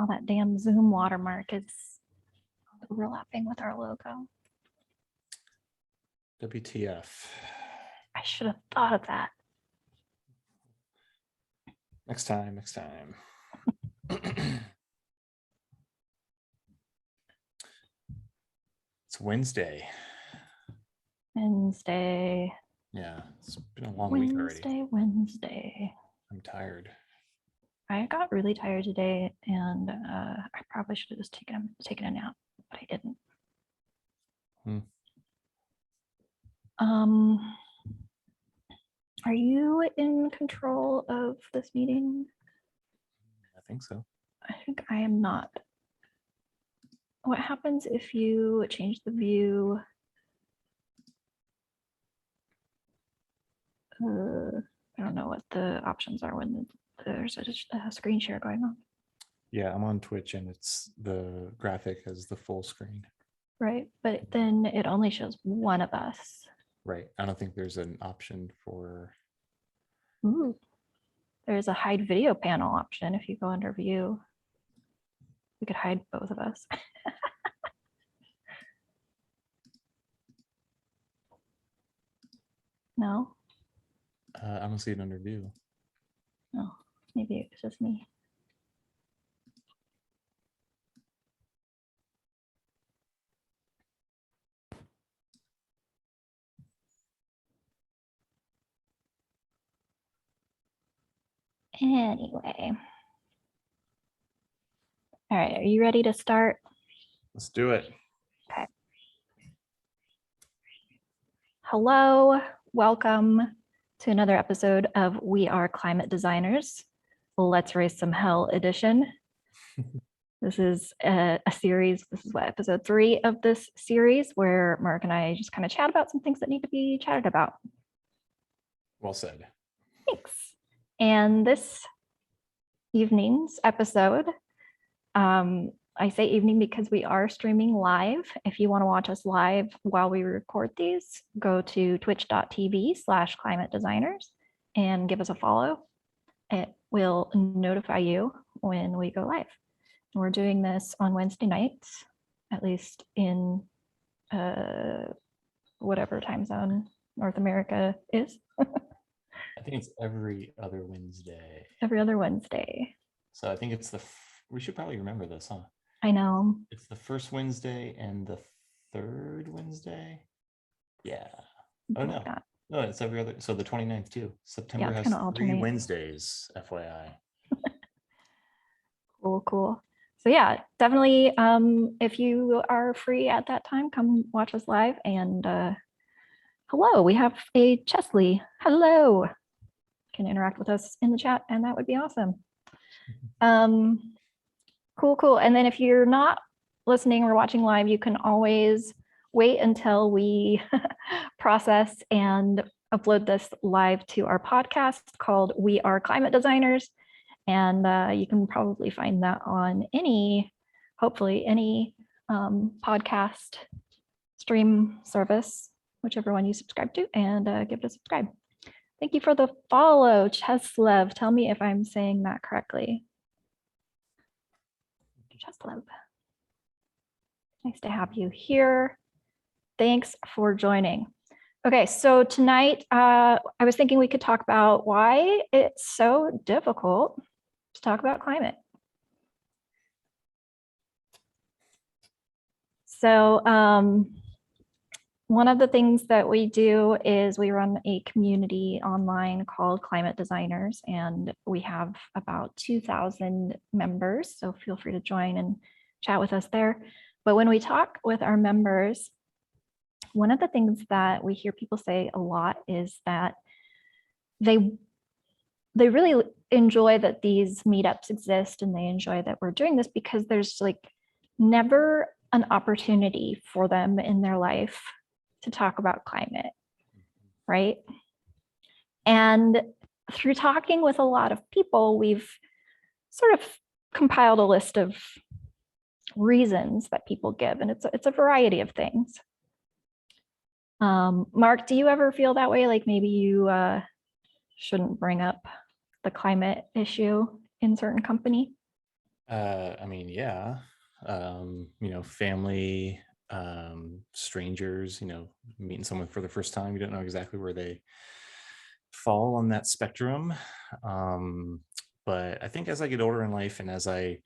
Oh, that damn Zoom watermark is overlapping with our logo. WTF. I should have thought of that. Next time. It's Wednesday. Yeah, it's been a long week already. Wednesday. I'm tired. I got really tired today, and I probably should have just taken a nap, but I didn't. Are you in control of this meeting? I think so. I think I am not. What happens if you change the view? I don't know what the options are when there's a screen share going on. Yeah, I'm on Twitch and it's the graphic as the full screen. Right, but then it only shows one of us. Right. I don't think there's an option for. Ooh. There's a hide video panel option. If you go under view, we could hide both of us. No? I don't see it under view. No, maybe it's just me. Anyway. All right, are you ready to start? Let's do it. Okay. Hello, welcome to another episode of We Are Climate Designers, Let's Raise Some Hell edition. This is a series, this is what, episode 3 of this series, where Mark and I just kind of chat about some things that need to be chatted about. Well said. Thanks. And this evening's episode, I say evening because we are streaming live. If you want to watch us live while we record these, go to twitch.tv/climate designers and give us a follow. It will notify you when we go live. And we're doing this on Wednesday nights, at least in whatever time zone North America is. I think it's every other Wednesday. Every other Wednesday. So I think it's we should probably remember this, huh? I know. It's the first Wednesday and the third Wednesday. Yeah. Oh, no. Like no, it's every other. So the 29th too. September has 3 Wednesdays, FYI. Cool. So yeah, definitely, if you are free at that time, come watch us live. And hello, we have a Chesley. Hello. Can interact with us in the chat, and that would be awesome. Cool. And then if you're not listening or watching live, you can always wait until we process and upload this live to our podcast called We Are Climate Designers. And you can probably find that on hopefully any podcast stream service, whichever one you subscribe to, and give it a subscribe. Thank you for the follow, Cheslev. Tell me if I'm saying that correctly. Cheslev. Nice to have you here. Thanks for joining. Okay, so tonight I was thinking we could talk about why it's so difficult to talk about climate. So one of the things that we do is we run a community online called Climate Designers, and we have about 2,000 members. So feel free to join and chat with us there. But when we talk with our members, one of the things that we hear people say a lot is that they really enjoy that these meetups exist, and they enjoy that we're doing this because there's like never an opportunity for them in their life to talk about climate, right? And through talking with a lot of people, we've sort of compiled a list of reasons that people give, and it's a variety of things. Mark, do you ever feel that way? Like maybe you shouldn't bring up the climate issue in certain company? I mean, yeah. Family, strangers, meeting someone for the first time, you don't know exactly where they fall on that spectrum. Um, but I think as I get older in life and as I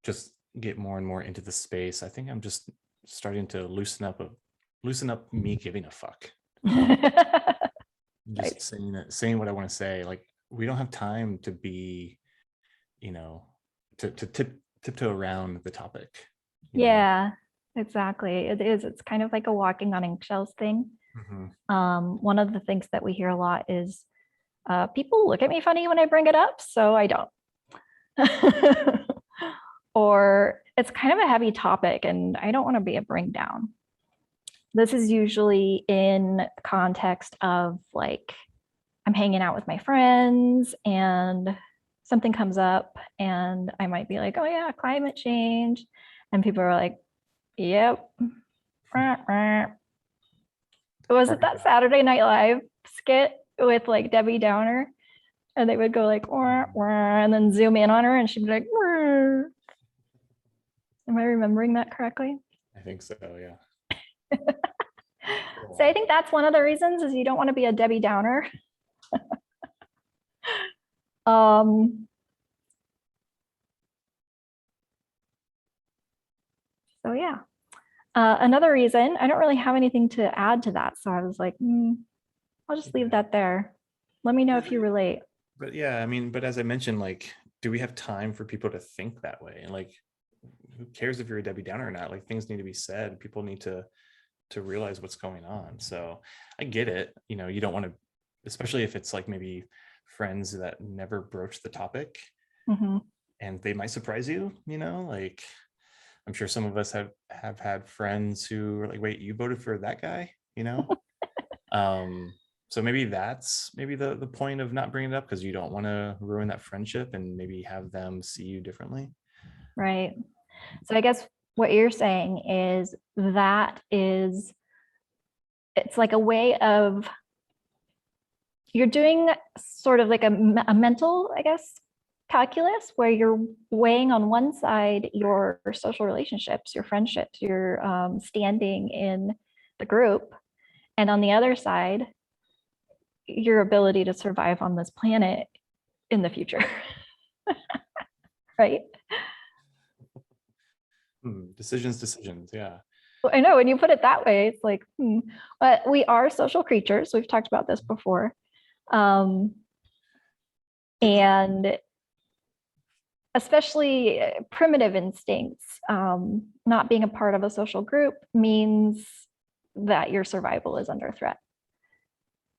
just get more and more into the space, I think I'm just starting to loosen up me giving a fuck. Just saying what I want to say. Like, we don't have time to be, you know, to tiptoe around the topic. Yeah, exactly. It is. It's kind of like a walking on eggshells thing. One of the things that we hear a lot is people look at me funny when I bring it up, so I don't. Or it's kind of a heavy topic and I don't want to be a bring down. This is usually in context of like I'm hanging out with my friends and something comes up and I might be like, oh yeah, climate change. And people are like, yep. Was it that Saturday Night Live skit with like Debbie Downer? And they would go like, wah, wah, and then zoom in on her and she'd be like, wah. Am I remembering that correctly? I think so, yeah. So I think that's one of the reasons is you don't want to be a Debbie Downer. So yeah. Another reason, I don't really have anything to add to that. So I was like, I'll just leave that there. Let me know if you relate. But yeah, I mean, but as I mentioned, like, do we have time for people to think that way? And like, who cares if you're a Debbie Downer or not? Like, things need to be said. People need to realize what's going on. So I get it. You don't want to, especially if it's like maybe friends that never broach the topic, and they might surprise you. Like, I'm sure some of us have had friends who are like, wait, you voted for that guy? So maybe that's the point of not bringing it up, because you don't want to ruin that friendship and maybe have them see you differently. Right. So I guess what you're saying is it's like a way of, you're doing sort of like a mental, I guess, calculus where you're weighing on one side your social relationships, your friendships, your standing in the group, and on the other side, your ability to survive on this planet in the future. Right? Decisions. Yeah. I know when you put it that way, it's like, but we are social creatures. We've talked about this before. And especially primitive instincts, not being a part of a social group means that your survival is under threat.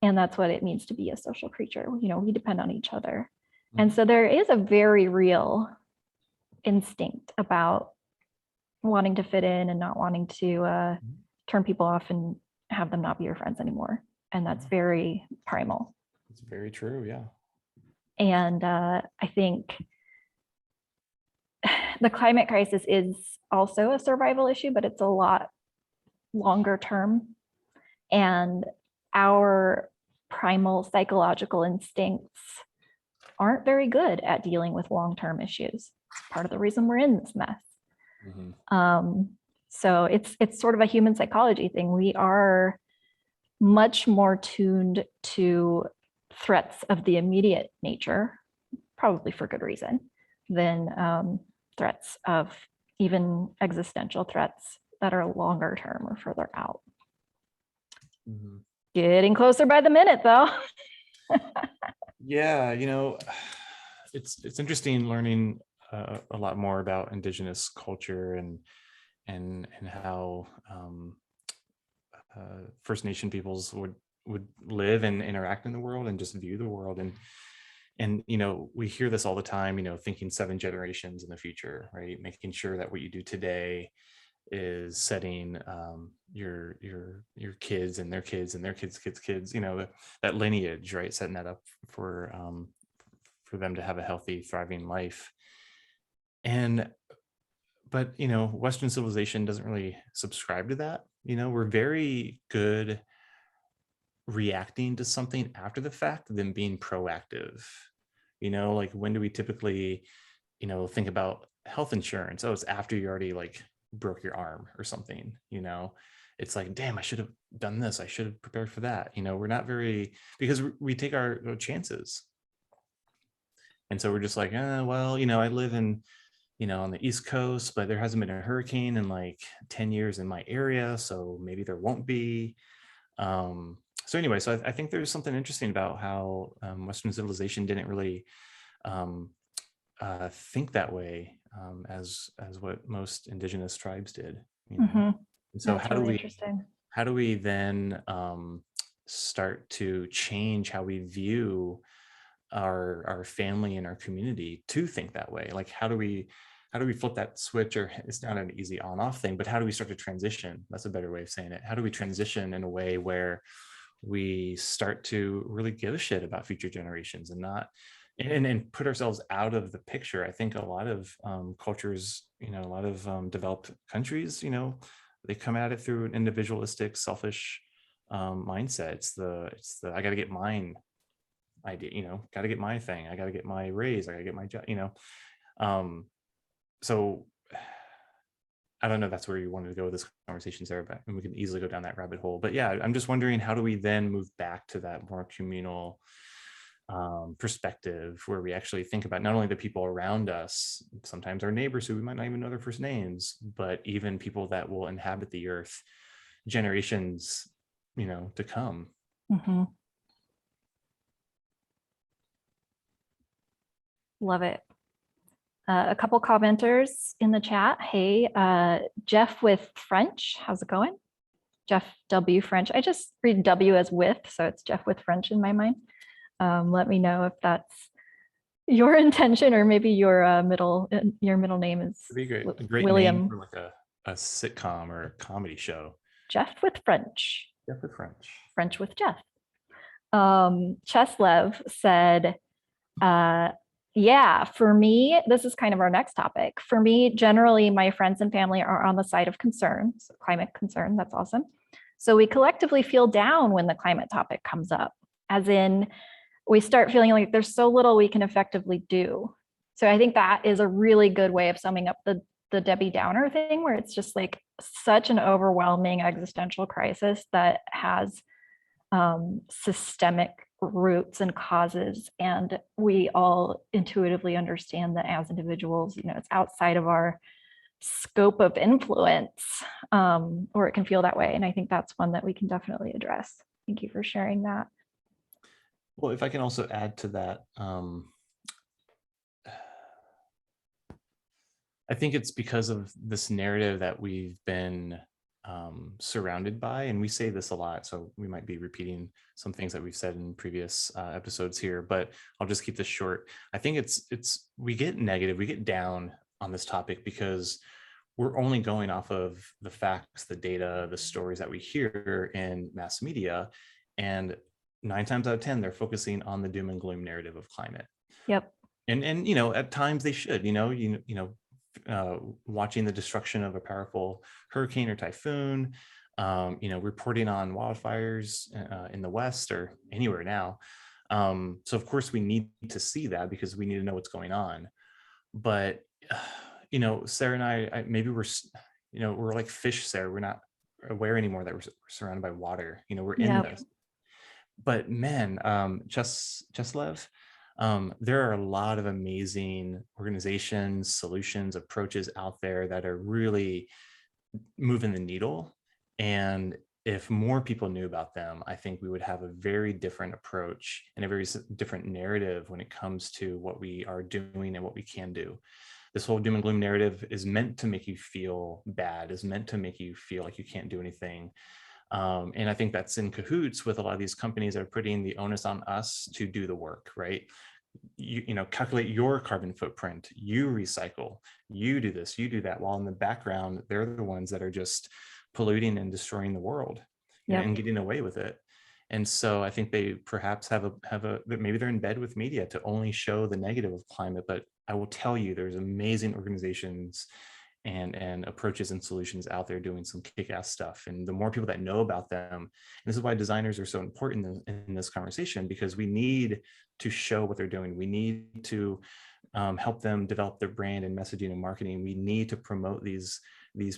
And that's what it means to be a social creature. We depend on each other. And so there is a very real instinct about wanting to fit in and not wanting to turn people off and have them not be your friends anymore. And that's very primal. It's very true, yeah. And I think the climate crisis is also a survival issue, but it's a lot longer term. And our primal psychological instincts aren't very good at dealing with long-term issues. It's part of the reason we're in this mess. So it's sort of a human psychology thing. We are much more tuned to threats of the immediate nature, probably for good reason, than threats of even existential threats that are longer term or further out. Getting closer by the minute, though. Yeah, it's interesting learning a lot more about Indigenous culture and how First Nation peoples would live and interact in the world and just view the world. And we hear this all the time, thinking 7 generations in the future, right? Making sure that what you do today is setting your kids and their kids and their kids, that lineage, right? Setting that up for them to have a healthy, thriving life. But Western civilization doesn't really subscribe to that. We're very good reacting to something after the fact than being proactive. Like, when do we typically think about health insurance. Oh, it's after you already like broke your arm or something, it's like, damn, I should have done this. I should have prepared for that. We're not very, because we take our chances. And so we're just like, well, I live in, on the East Coast, but there hasn't been a hurricane in like 10 years in my area. So maybe there won't be. So anyway, so I think there's something interesting about how Western civilization didn't really um, think that way as what most indigenous tribes did. And so That's really interesting. how do we then start to change how we view our family and our community to think that way? Like how do we flip that switch? Or it's not an easy on off thing, but how do we start to transition? That's a better way of saying it. How do we transition in a way where we start to really give a shit about future generations and not and put ourselves out of the picture? I think a lot of cultures, a lot of developed countries, they come at it through an individualistic, selfish mindset. It's the I got to get mine idea, got to get my thing. I got to get my raise. I got to get my job, so I don't know if that's where you wanted to go with this conversation, Sarah, but we can easily go down that rabbit hole. But yeah, I'm just wondering, how do we then move back to that more communal perspective where we actually think about not only the people around us, sometimes our neighbors who we might not even know their first names, but even people that will inhabit the earth generations, to come. Love it. A couple commenters in the chat. Hey, Jeff with French, how's it going? Jeff W French. I just read W as with, so it's Jeff with French in my mind. Let me know if that's your intention, or maybe your middle name is It'd be great. A great William. name for like a sitcom or a comedy show. Jeff with French. Jeff with French. French with Jeff. Cheslev said, yeah, for me, this is kind of our next topic. For me, generally, my friends and family are on the side of concern, so climate concern. That's awesome. So we collectively feel down when the climate topic comes up, as in we start feeling like there's so little we can effectively do. So I think that is a really good way of summing up the Debbie Downer thing, where it's just like such an overwhelming existential crisis that has systemic roots and causes, and we all intuitively understand that as individuals, it's outside of our scope of influence, or it can feel that way. And I think that's one that we can definitely address. Thank you for sharing that. Well, if I can also add to that, I think it's because of this narrative that we've been surrounded by, and we say this a lot, so we might be repeating some things that we've said in previous episodes here, but I'll just keep this short. I think it's we get negative, we get down on this topic because we're only going off of the facts, the data, the stories that we hear in mass media, and 9 times out of 10 they're focusing on the doom and gloom narrative of climate. Yep. And at times they should, watching the destruction of a powerful hurricane or typhoon, reporting on wildfires in the West or anywhere now. So of course we need to see that because we need to know what's going on. But, Sarah and I maybe we're like fish, Sarah. We're not aware anymore that we're surrounded by water. We're in this. But man, Cheslev, there are a lot of amazing organizations, solutions, approaches out there that are really moving the needle. And if more people knew about them, I think we would have a very different approach and a very different narrative when it comes to what we are doing and what we can do. This whole doom and gloom narrative is meant to make you feel bad, is meant to make you feel like you can't do anything. And I think that's in cahoots with a lot of these companies that are putting the onus on us to do the work, right? Calculate your carbon footprint, you recycle, you do this, you do that, while in the background, they're the ones that are just polluting and destroying the world and getting away with it. And so I think they perhaps have maybe they're in bed with media to only show the negative of climate, but I will tell you, there's amazing organizations and approaches and solutions out there doing some kick-ass stuff. And the more people that know about them, and this is why designers are so important in this conversation, because we need to show what they're doing. We need to help them develop their brand and messaging and marketing. We need to promote these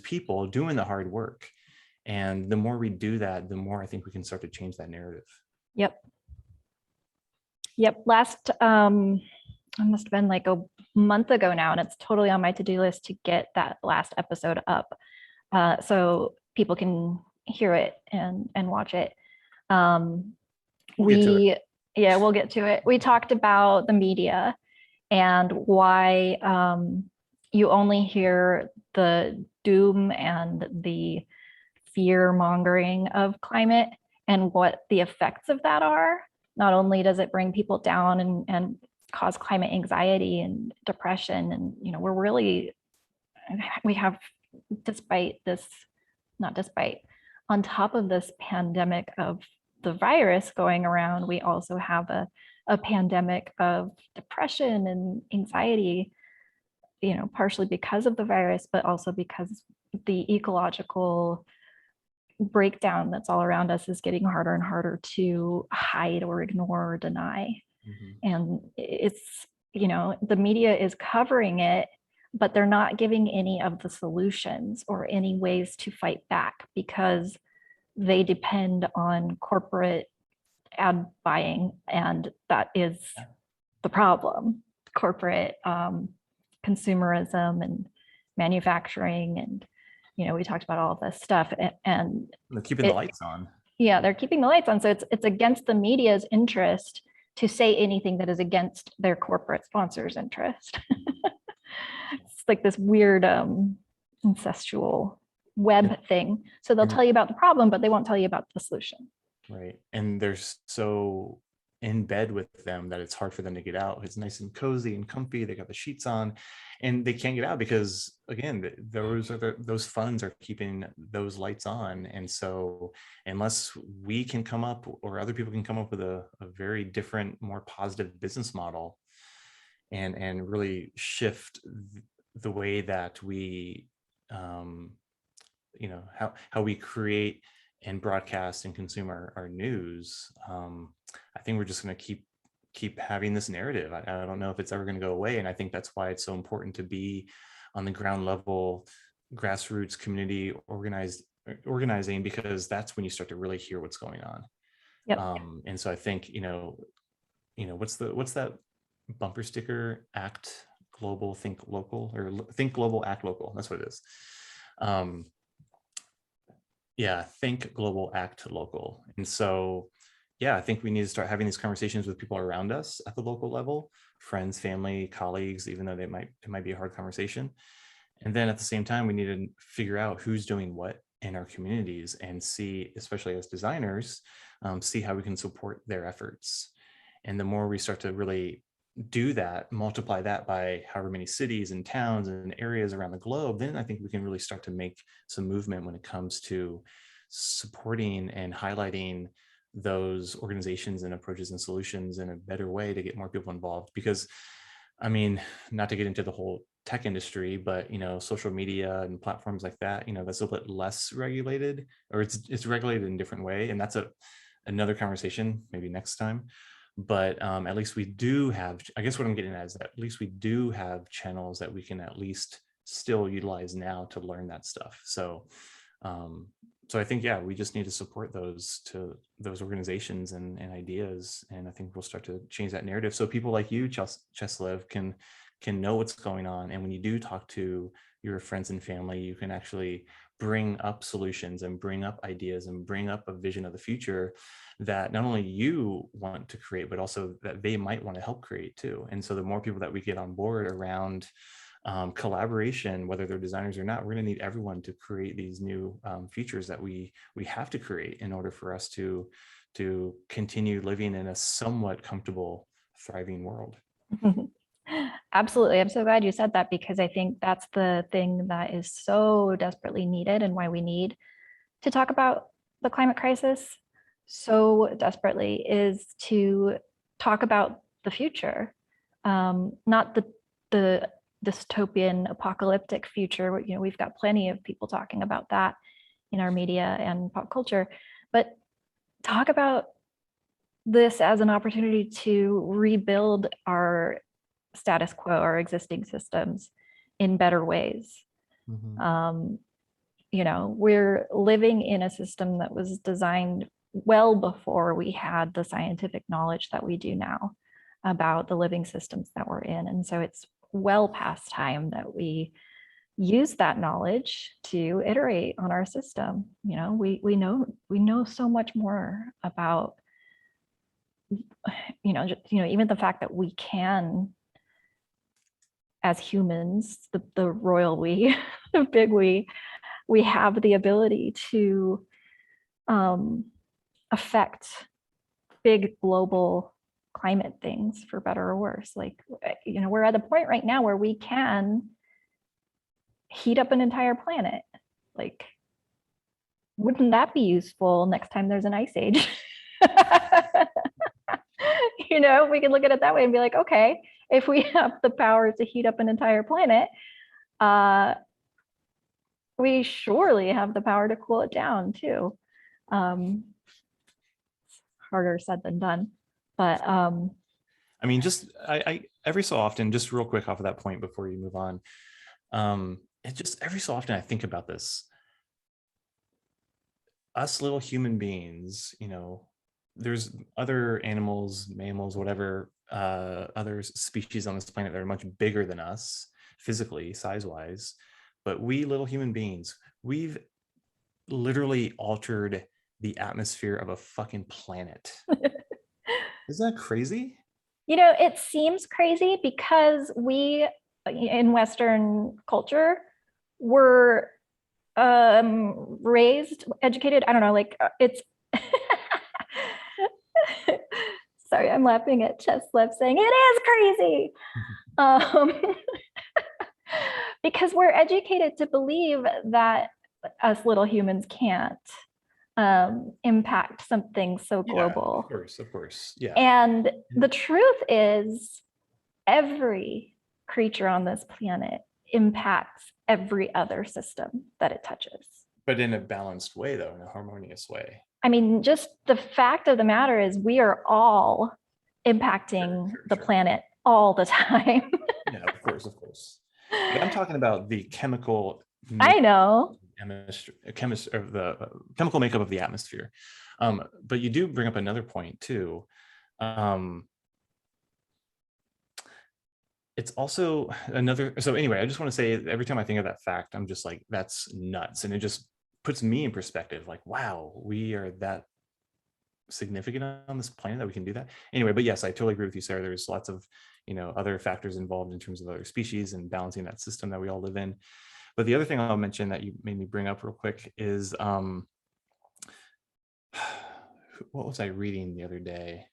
people doing the hard work. And the more we do that, the more I think we can start to change that narrative. Yep. Yep. Last, it must have been like a month ago now, and it's totally on my to-do list to get that last episode up, so people can hear it and watch it. Yeah, we'll get to it. We talked about the media and why you only hear the doom and the fear mongering of climate and what the effects of that are. Not only does it bring people down and cause climate anxiety and depression, and we have, despite this, not despite, on top of this pandemic of the virus going around, we also have a pandemic of depression and anxiety, partially because of the virus, but also because the ecological breakdown that's all around us is getting harder and harder to hide or ignore or deny. And it's, the media is covering it, but they're not giving any of the solutions or any ways to fight back, because they depend on corporate ad buying, and that is the problem. Corporate consumerism and manufacturing, and we talked about all of this stuff, and they're keeping the lights on. Yeah, they're keeping the lights on. So it's against the media's interest to say anything that is against their corporate sponsors' interest. It's like this weird incestual web thing. So they'll tell you about the problem, but they won't tell you about the solution. Right. And they're so in bed with them that it's hard for them to get out. It's nice and cozy and comfy. They got the sheets on and they can't get out because, again, those funds are keeping those lights on. And so unless we can come up, or other people can come up with a very different, more positive business model and really shift the way that we, how we create and broadcast and consume our news, I think we're just going to keep having this narrative. I don't know if it's ever going to go away. And I think that's why it's so important to be on the ground level, grassroots community organizing, because that's when you start to really hear what's going on. Yep. And so I think, what's that bumper sticker? Act global, think local, or think global, act local. That's what it is. Think global, act local. And so, I think we need to start having these conversations with people around us at the local level, friends, family, colleagues, even though it might be a hard conversation. And then at the same time, we need to figure out who's doing what in our communities and see, especially as designers, see how we can support their efforts. And the more we start to really do that, multiply that by however many cities and towns and areas around the globe, then I think we can really start to make some movement when it comes to supporting and highlighting those organizations and approaches and solutions in a better way to get more people involved. Because, I mean, not to get into the whole tech industry, but social media and platforms like that, that's a bit less regulated, or it's regulated in a different way, and that's another conversation maybe next time. But at least we do have, I guess what I'm getting at is that at least we do have channels that we can at least still utilize now to learn that stuff. So I think, we just need to support those organizations and ideas. And I think we'll start to change that narrative. So people like you, Cheslev, can know what's going on. And when you do talk to your friends and family, you can actually bring up solutions and bring up ideas and bring up a vision of the future that not only you want to create, but also that they might want to help create too. And so the more people that we get on board around collaboration, whether they're designers or not, we're going to need everyone to create these new features that we have to create in order for us to continue living in a somewhat comfortable, thriving world. Absolutely. I'm so glad you said that, because I think that's the thing that is so desperately needed, and why we need to talk about the climate crisis so desperately, is to talk about the future, not the dystopian apocalyptic future. We've got plenty of people talking about that in our media and pop culture, but talk about this as an opportunity to rebuild our status quo, our existing systems in better ways. Mhm. We're living in a system that was designed well before we had the scientific knowledge that we do now about the living systems that we're in. And so it's well past time that we use that knowledge to iterate on our system. We know so much more about even the fact that we can, as humans, the royal we, the big we have the ability to affect big global climate things for better or worse. We're at a point right now where we can heat up an entire planet. Like, wouldn't that be useful next time there's an ice age? We can look at it that way and be like, okay, if we have the power to heat up an entire planet, we surely have the power to cool it down too. Harder said than done, but I mean, just I every so often, just real quick off of that point before you move on, it just every so often I think about this. Us little human beings, there's other animals, mammals, whatever, other species on this planet that are much bigger than us physically, size-wise, but we little human beings, we've literally altered the atmosphere of a fucking planet. Isn't that crazy? it seems crazy because we in Western culture were raised, educated, I don't know, it's sorry, I'm laughing at Cheslev saying it is crazy. Because we're educated to believe that us little humans can't impact something so global. Of course, yeah. And the truth is, every creature on this planet impacts every other system that it touches. But in a balanced way, though, in a harmonious way. I mean, just the fact of the matter is we are all impacting the planet all the time. Yeah, of course. But I'm talking about the chemical. I know. The chemical makeup of the atmosphere. But you do bring up another point too. It's also another. So anyway, I just want to say, every time I think of that fact, I'm just like, that's nuts, and it just puts me in perspective. Like, wow, we are that significant on this planet that we can do that. Anyway, but yes, I totally agree with you, Sarah. There's lots of other factors involved in terms of other species and balancing that system that we all live in. But the other thing I'll mention that you made me bring up real quick is what was I reading the other day?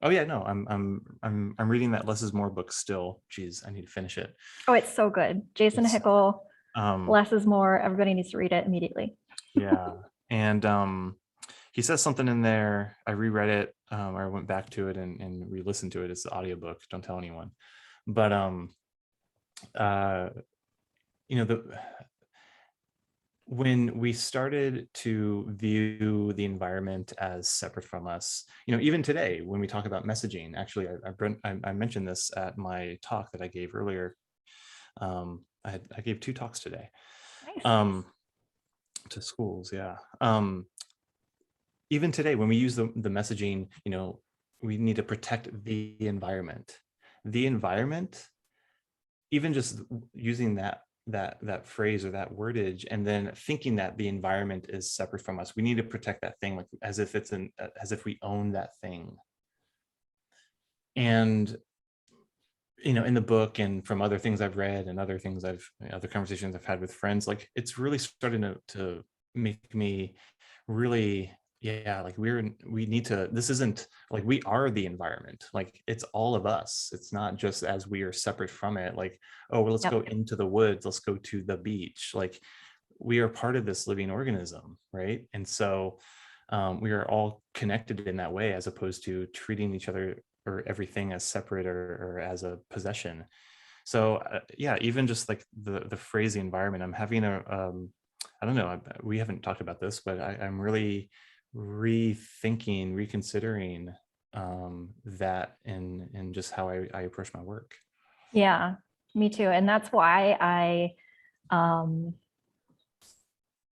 Oh yeah, no, I'm reading that Less is More book still. Geez, I need to finish it. Oh, it's so good. Jason Hickel, Less is More. Everybody needs to read it immediately. Yeah, and he says something in there. I reread it, or I went back to it and re-listened to it. It's the audiobook. Don't tell anyone. But when we started to view the environment as separate from us, even today when we talk about messaging, actually, I mentioned this at my talk that I gave earlier. I gave 2 talks today. Nice. To schools, yeah. Even today, when we use the messaging, we need to protect the environment. The environment, even just using that phrase or that wordage, and then thinking that the environment is separate from us, we need to protect that thing, like as if we own that thing. And in the book, and from other things I've read and other conversations I've had with friends, like, it's really starting to make me really, like, we need to, this isn't like we are the environment, like it's all of us. It's not just as we are separate from it, like, oh well, let's go into the woods, let's go to the beach. Like, we are part of this living organism, right? And so we are all connected in that way, as opposed to treating each other or everything as separate or as a possession. So even just like the phrase, the environment, I'm having I don't know, we haven't talked about this, but I'm really reconsidering that in just how I approach my work. Yeah, me too. And that's why um,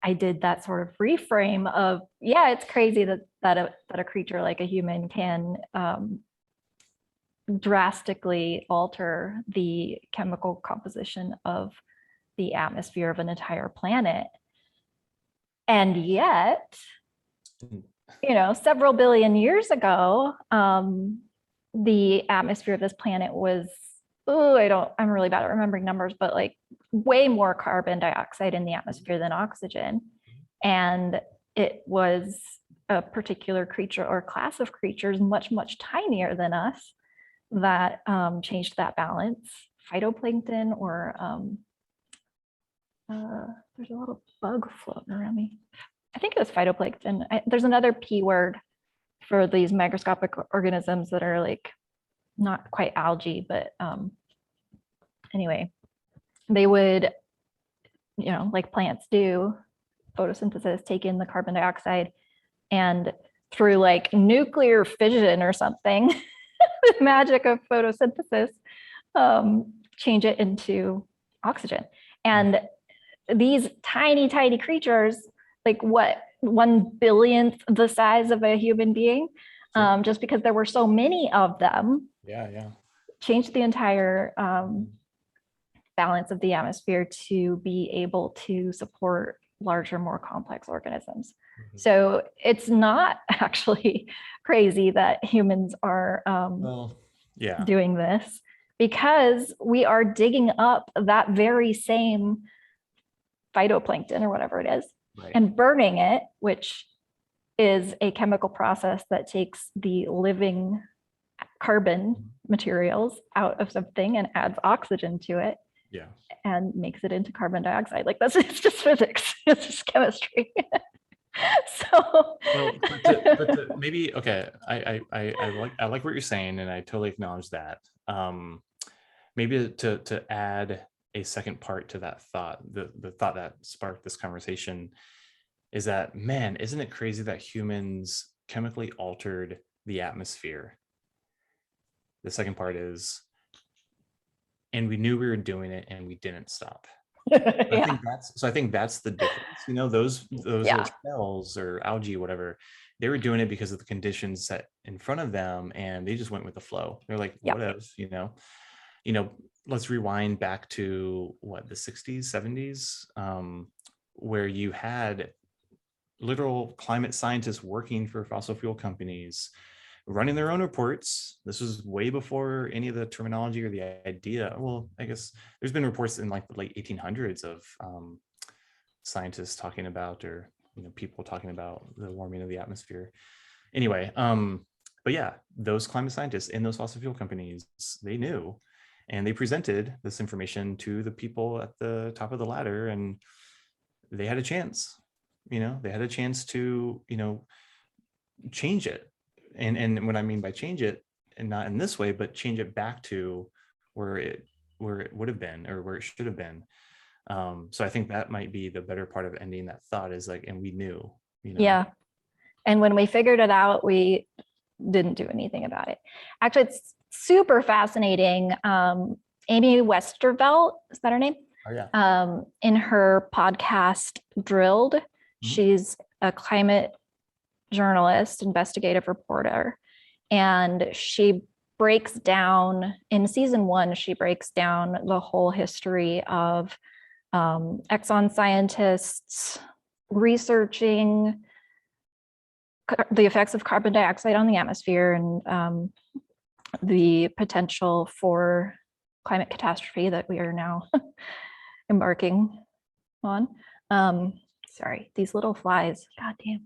I did that sort of reframe of, yeah, it's crazy that a creature like a human can drastically alter the chemical composition of the atmosphere of an entire planet. And yet, several billion years ago, the atmosphere of this planet was, I'm really bad at remembering numbers, but like way more carbon dioxide in the atmosphere than oxygen. And it was a particular creature or class of creatures much, much tinier than us that changed that balance. Phytoplankton or there's a little bug floating around me. I think it was phytoplankton. There's another P word for these microscopic organisms that are like not quite algae, but anyway, they would, like plants do, photosynthesis, take in the carbon dioxide, and through like nuclear fission or something, the magic of photosynthesis, change it into oxygen. And these tiny, tiny creatures, like what, 1/1000th the size of a human being, just because there were so many of them, changed the entire balance of the atmosphere to be able to support larger, more complex organisms. So it's not actually crazy that humans are doing this, because we are digging up that very same phytoplankton or whatever it is, and burning it, which is a chemical process that takes the living carbon materials out of something and adds oxygen to it, and makes it into carbon dioxide. Like it's just physics, it's just chemistry. So maybe, okay, I like what you're saying, and I totally acknowledge that. Maybe to add a second part to that thought, the thought that sparked this conversation is that, man, isn't it crazy that humans chemically altered the atmosphere? The second part is, and we knew we were doing it and we didn't stop. I think that's the difference. Those little shells or algae, whatever, they were doing it because of the conditions set in front of them, and they just went with the flow. They're like, what if, let's rewind back to the 60s, 70s, where you had literal climate scientists working for fossil fuel companies, running their own reports. This was way before any of the terminology or the idea. Well, I guess there's been reports in like the late 1800s of scientists talking about, or people talking about the warming of the atmosphere. Anyway, but yeah, those climate scientists in those fossil fuel companies, they knew, and they presented this information to the people at the top of the ladder, and they had a chance. They had a chance to change it. And what I mean by change it, and not in this way, but change it back to where it would have been, or where it should have been. So I think that might be the better part of ending that thought, is like, and we knew. Yeah. And when we figured it out, we didn't do anything about it. Actually, it's super fascinating. Amy Westervelt, is that her name? Oh, yeah. In her podcast, Drilled, she's a climate journalist, investigative reporter, and she breaks down, in season 1, she breaks down the whole history of Exxon scientists researching the effects of carbon dioxide on the atmosphere, and the potential for climate catastrophe that we are now embarking on. Sorry, these little flies, god damn.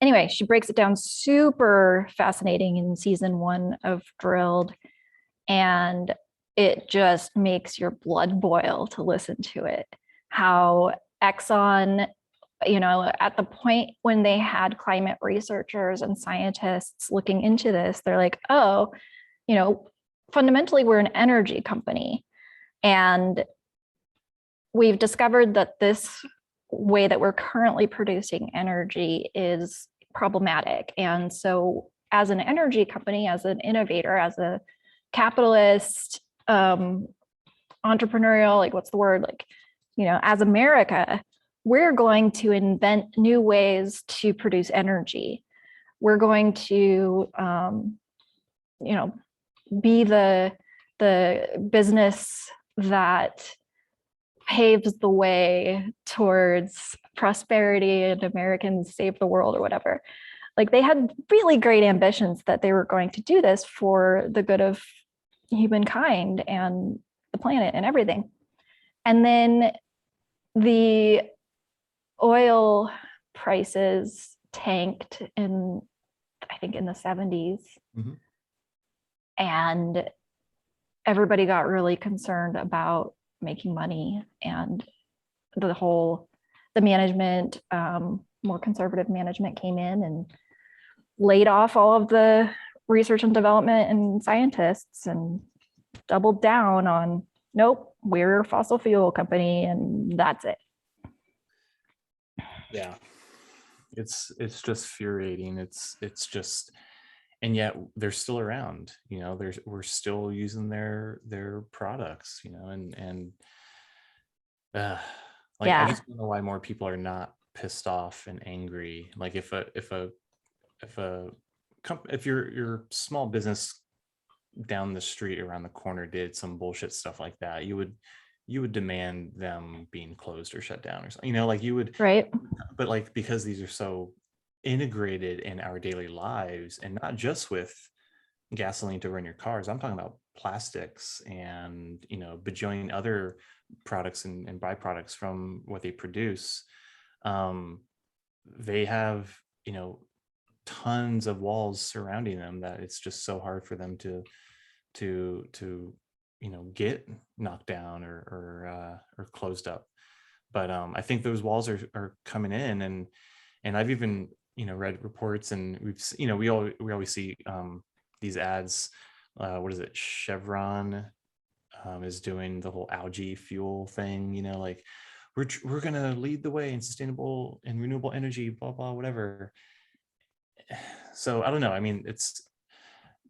Anyway, she breaks it down super fascinating in season 1 of Drilled, and it just makes your blood boil to listen to it. How Exxon, at the point when they had climate researchers and scientists looking into this, they're like, oh, fundamentally, we're an energy company. And we've discovered that this way that we're currently producing energy is problematic. And so as an energy company, as an innovator, as a capitalist, entrepreneurial, like what's the word? Like, as America, we're going to invent new ways to produce energy. We're going to, be the business that paves the way towards prosperity and Americans save the world or whatever. Like, they had really great ambitions that they were going to do this for the good of humankind and the planet and everything. And then the oil prices tanked I think in the 70s. Mhm. And everybody got really concerned about making money, and the management, more conservative management came in and laid off all of the research and development and scientists and doubled down on, nope, we're a fossil fuel company and that's it. Yeah, it's just infuriating. It's just, and yet they're still around. We're still using their products. And like, I Yeah. just don't know why more people are not pissed off and angry. Like, if your small business down the street around the corner did some bullshit stuff like that, you would demand them being closed or shut down or something, like you would. Right. But like, because these are so integrated in our daily lives, and not just with gasoline to run your cars, I'm talking about plastics and bajillion other products and byproducts from what they produce. They have tons of walls surrounding them that it's just so hard for them to get knocked down or closed up. But I think those walls are coming in, and I've even read reports, and we always see these ads. What is it? Chevron is doing the whole algae fuel thing. Like, we're gonna lead the way in sustainable and renewable energy, blah blah whatever. So I don't know. I mean,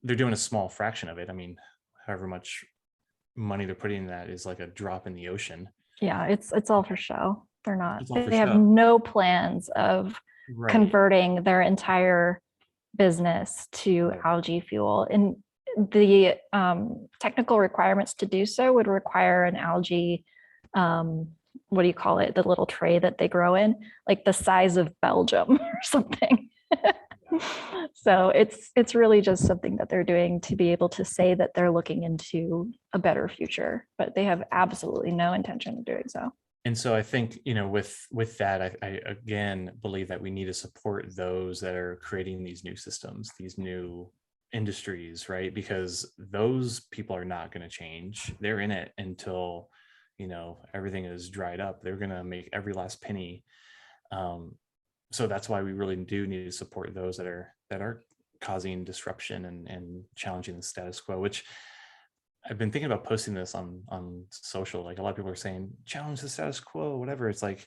they're doing a small fraction of it. I mean, however much money they're putting in that is like a drop in the ocean. Yeah, it's all for show. They're not. It's all for They have show. no plans of Right. converting their entire business to Right. algae fuel. And the technical requirements to do so would require an algae, what do you call it? The little tray that they grow in, like the size of Belgium or something. So it's really just something that they're doing to be able to say that they're looking into a better future, but they have absolutely no intention of doing so. And so I think, with that, I again believe that we need to support those that are creating these new systems, these new industries, right? Because those people are not going to change. They're in it until, everything is dried up. They're going to make every last penny. So that's why we really do need to support those that are causing disruption and challenging the status quo, which I've been thinking about posting this on social. Like, a lot of people are saying, challenge the status quo, whatever. It's like,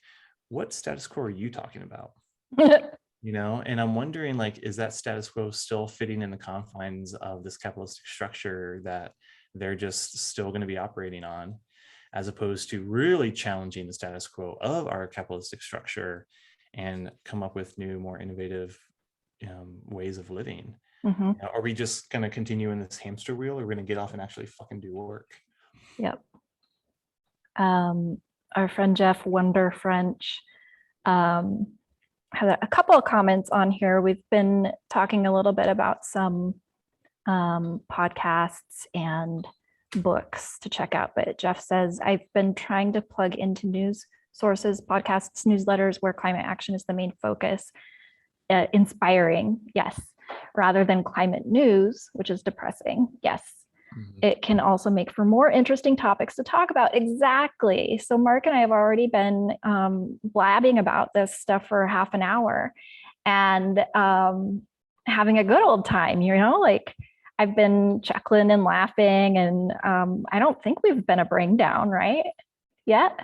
what status quo are you talking about? And I'm wondering, like, is that status quo still fitting in the confines of this capitalistic structure that they're just still going to be operating on, as opposed to really challenging the status quo of our capitalistic structure and come up with new, more innovative ways of living? Mm-hmm. Are we just going to continue in this hamster wheel, or are we going to get off and actually fucking do work? Yep. Our friend Jeff Wonder French had a couple of comments on here. We've been talking a little bit about some podcasts and books to check out, but Jeff says, I've been trying to plug into news sources, podcasts, newsletters where climate action is the main focus. Inspiring, yes, rather than climate news, which is depressing. Yes. Mm-hmm. It can also make for more interesting topics to talk about. Exactly. So Mark and I have already been blabbing about this stuff for half an hour and having a good old time, like I've been chuckling and laughing, and I don't think we've been a brain down, right? Yet.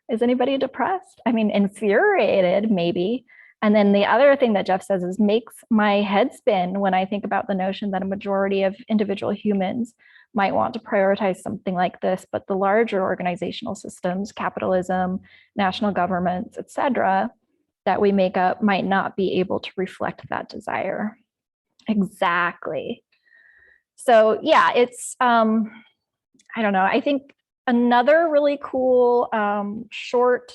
Is anybody depressed? I mean, infuriated maybe, And then the other thing that Jeff says is makes my head spin when I think about the notion that a majority of individual humans might want to prioritize something like this, but the larger organizational systems, capitalism, national governments, et cetera, that we make up might not be able to reflect that desire. Exactly. So yeah, it's, I don't know. I think another really cool short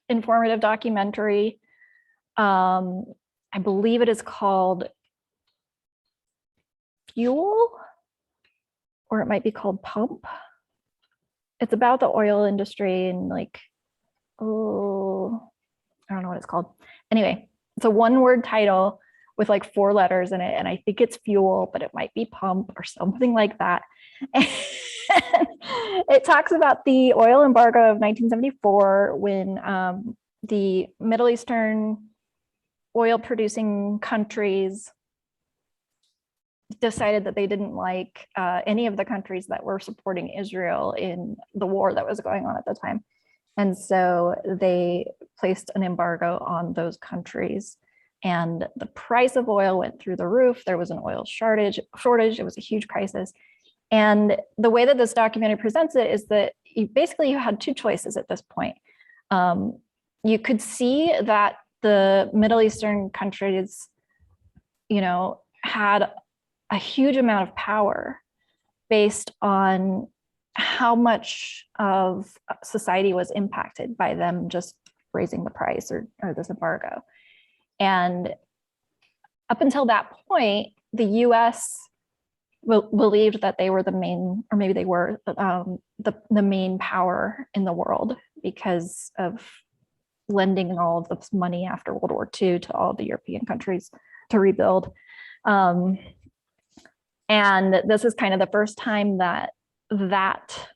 informative documentary, I believe it is called Fuel, or it might be called Pump. It's about the oil industry and like, oh, I don't know what it's called. Anyway, it's a one-word title with like 4 letters in it. And I think it's Fuel, but it might be Pump or something like that. And it talks about the oil embargo of 1974 when the Middle Eastern oil producing countries decided that they didn't like any of the countries that were supporting Israel in the war that was going on at the time. And so they placed an embargo on those countries, and the price of oil went through the roof. There was an oil shortage. It was a huge crisis. And the way that this documentary presents it is that you had 2 choices at this point. You could see that the Middle Eastern countries, had a huge amount of power based on how much of society was impacted by them just raising the price or this embargo. And up until that point, the US believed that they were the main, or maybe they were the main power in the world because of lending all of this money after World War II to all the European countries to rebuild. And this is kind of the first time that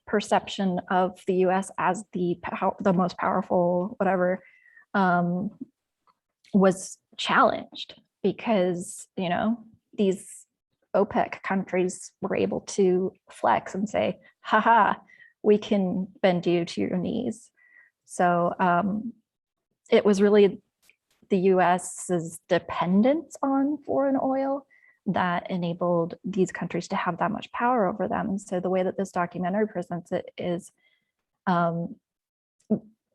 perception of the US as the most powerful, whatever, was challenged because, these OPEC countries were able to flex and say, haha, we can bend you to your knees. So it was really the US's dependence on foreign oil that enabled these countries to have that much power over them. And so the way that this documentary presents it is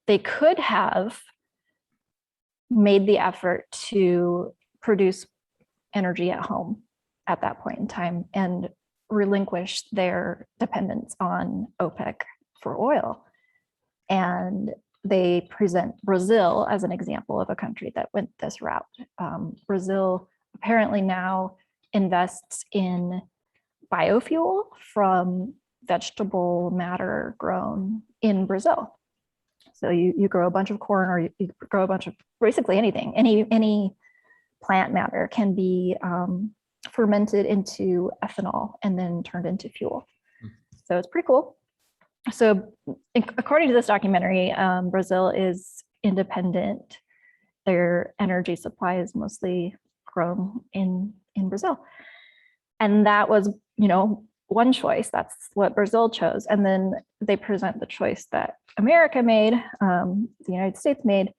they could have made the effort to produce energy at home at that point in time and relinquish their dependence on OPEC for oil. And they present Brazil as an example of a country that went this route. Brazil apparently now invests in biofuel from vegetable matter grown in Brazil. So you grow a bunch of corn, or you grow a bunch of basically anything. Any plant matter can be fermented into ethanol and then turned into fuel. So it's pretty cool. So according to this documentary, Brazil is independent. Their energy supply is mostly grown in Brazil. And that was, one choice. That's what Brazil chose. And then they present the choice that America made, the United States made,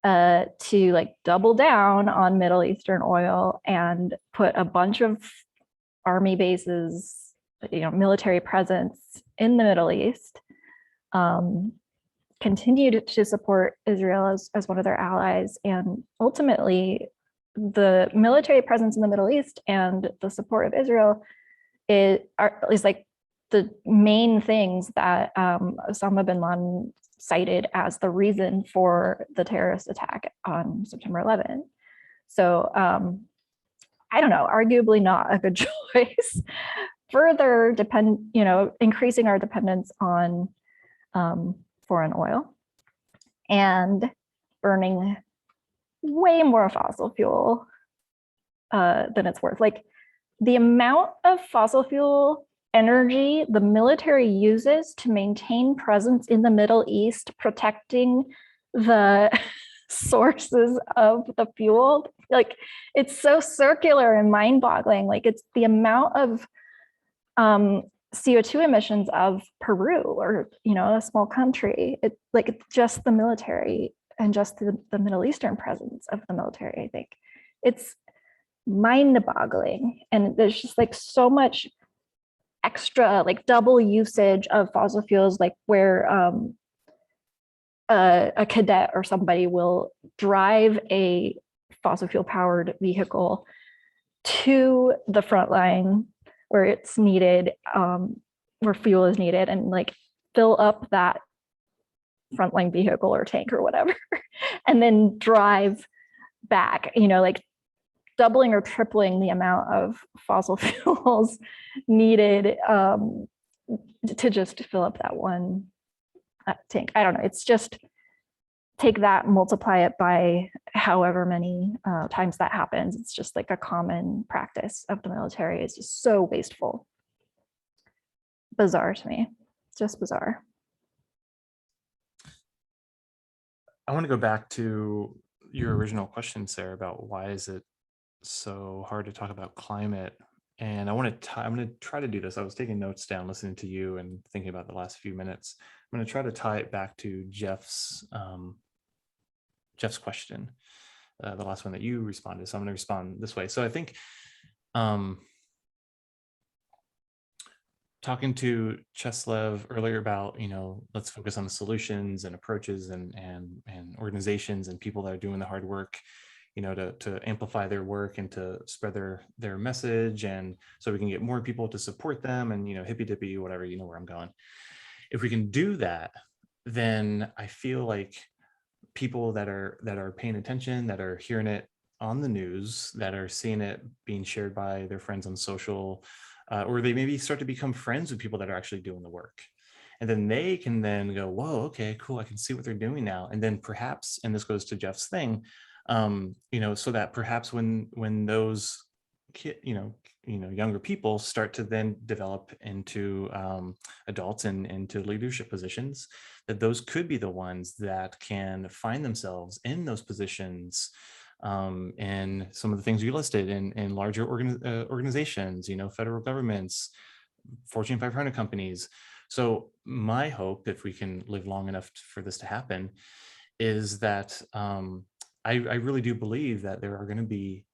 to like double down on Middle Eastern oil and put a bunch of army bases, military presence in the Middle East, continued to support Israel as one of their allies. And ultimately, the military presence in the Middle East and the support of Israel is like the main things that Osama bin Laden cited as the reason for the terrorist attack on September 11th. So I don't know, arguably not a good choice. Further increasing our dependence on foreign oil and burning way more fossil fuel than it's worth. Like the amount of fossil fuel energy the military uses to maintain presence in the Middle East, protecting the sources of the fuel, like it's so circular and mind-boggling. Like it's the amount of CO2 emissions of Peru, or a small country. It's like just the military and just the Middle Eastern presence of the military, I think. It's mind-boggling. And there's just like so much extra, like double usage of fossil fuels, like where a cadet or somebody will drive a fossil fuel powered vehicle to the front line where it's needed, where fuel is needed, and like fill up that frontline vehicle or tank or whatever, and then drive back, like doubling or tripling the amount of fossil fuels needed to just fill up that one tank. I don't know. It's just take that, multiply it by however many times that happens. It's just like a common practice of the military. It's just so wasteful. Bizarre to me. It's just bizarre. I want to go back to your original question, Sarah, about why is it so hard to talk about climate? And I'm going to try to do this. I was taking notes down, listening to you and thinking about the last few minutes. I'm going to try to tie it back to Jeff's question, the last one that you responded. So I'm going to respond this way. So I think talking to Cheslev earlier about, let's focus on the solutions and approaches and organizations and people that are doing the hard work, to amplify their work and to spread their message, and so we can get more people to support them, and hippy dippy, whatever, where I'm going. If we can do that, then I feel like people that are paying attention, that are hearing it on the news, that are seeing it being shared by their friends on social, or they maybe start to become friends with people that are actually doing the work. And then they can then go, whoa, okay, cool, I can see what they're doing now. And then perhaps, and this goes to Jeff's thing, so that perhaps when those younger people start to then develop into adults and into leadership positions, that those could be the ones that can find themselves in those positions, and some of the things you listed in larger organizations, federal governments, Fortune 500 companies. So my hope, if we can live long enough for this to happen, is that I really do believe that there are going to be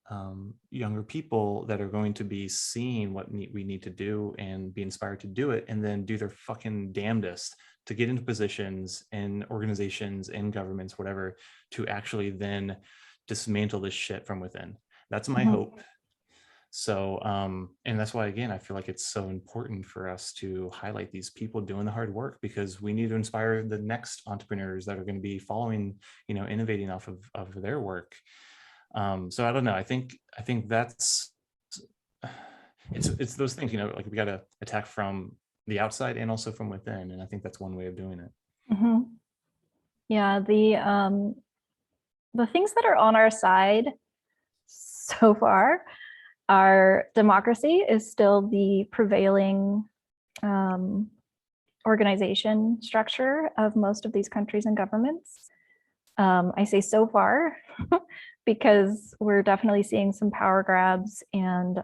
younger people that are going to be seeing what we need to do and be inspired to do it, and then do their fucking damnedest to get into positions in organizations, in governments, whatever, to actually then dismantle this shit from within. That's my hope. So, and that's why, again, I feel like it's so important for us to highlight these people doing the hard work, because we need to inspire the next entrepreneurs that are going to be following, innovating off of their work. So I don't know. I think that's, it's those things, like we got to attack from the outside and also from within. And I think that's one way of doing it. Yeah. The things that are on our side so far, our democracy is still the prevailing organization structure of most of these countries and governments. I say so far because we're definitely seeing some power grabs and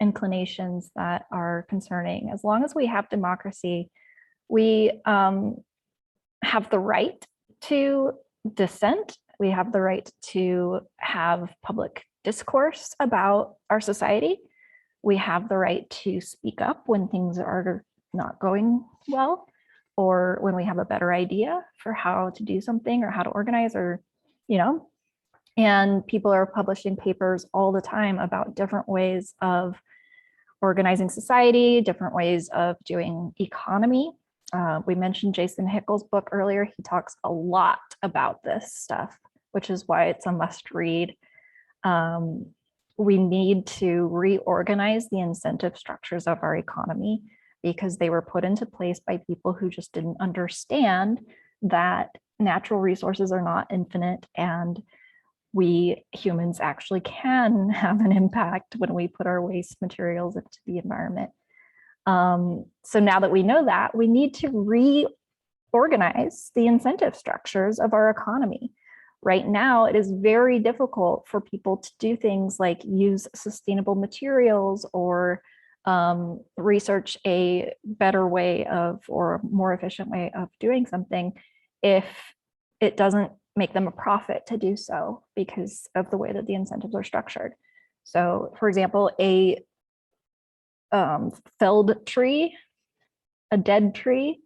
inclinations that are concerning. As long as we have democracy, we have the right to dissent. We have the right to have public discourse about our society. We have the right to speak up when things are not going well, or when we have a better idea for how to do something or how to organize, or, and people are publishing papers all the time about different ways of organizing society, different ways of doing economy. We mentioned Jason Hickel's book earlier. He talks a lot about this stuff, which is why it's a must read. We need to reorganize the incentive structures of our economy, because they were put into place by people who just didn't understand that natural resources are not infinite, and we humans actually can have an impact when we put our waste materials into the environment. So now that we know that, we need to reorganize the incentive structures of our economy. Right now, it is very difficult for people to do things like use sustainable materials or research a better way of, or more efficient way of doing something, if it doesn't make them a profit to do so because of the way that the incentives are structured. So for example, a felled tree, a dead tree,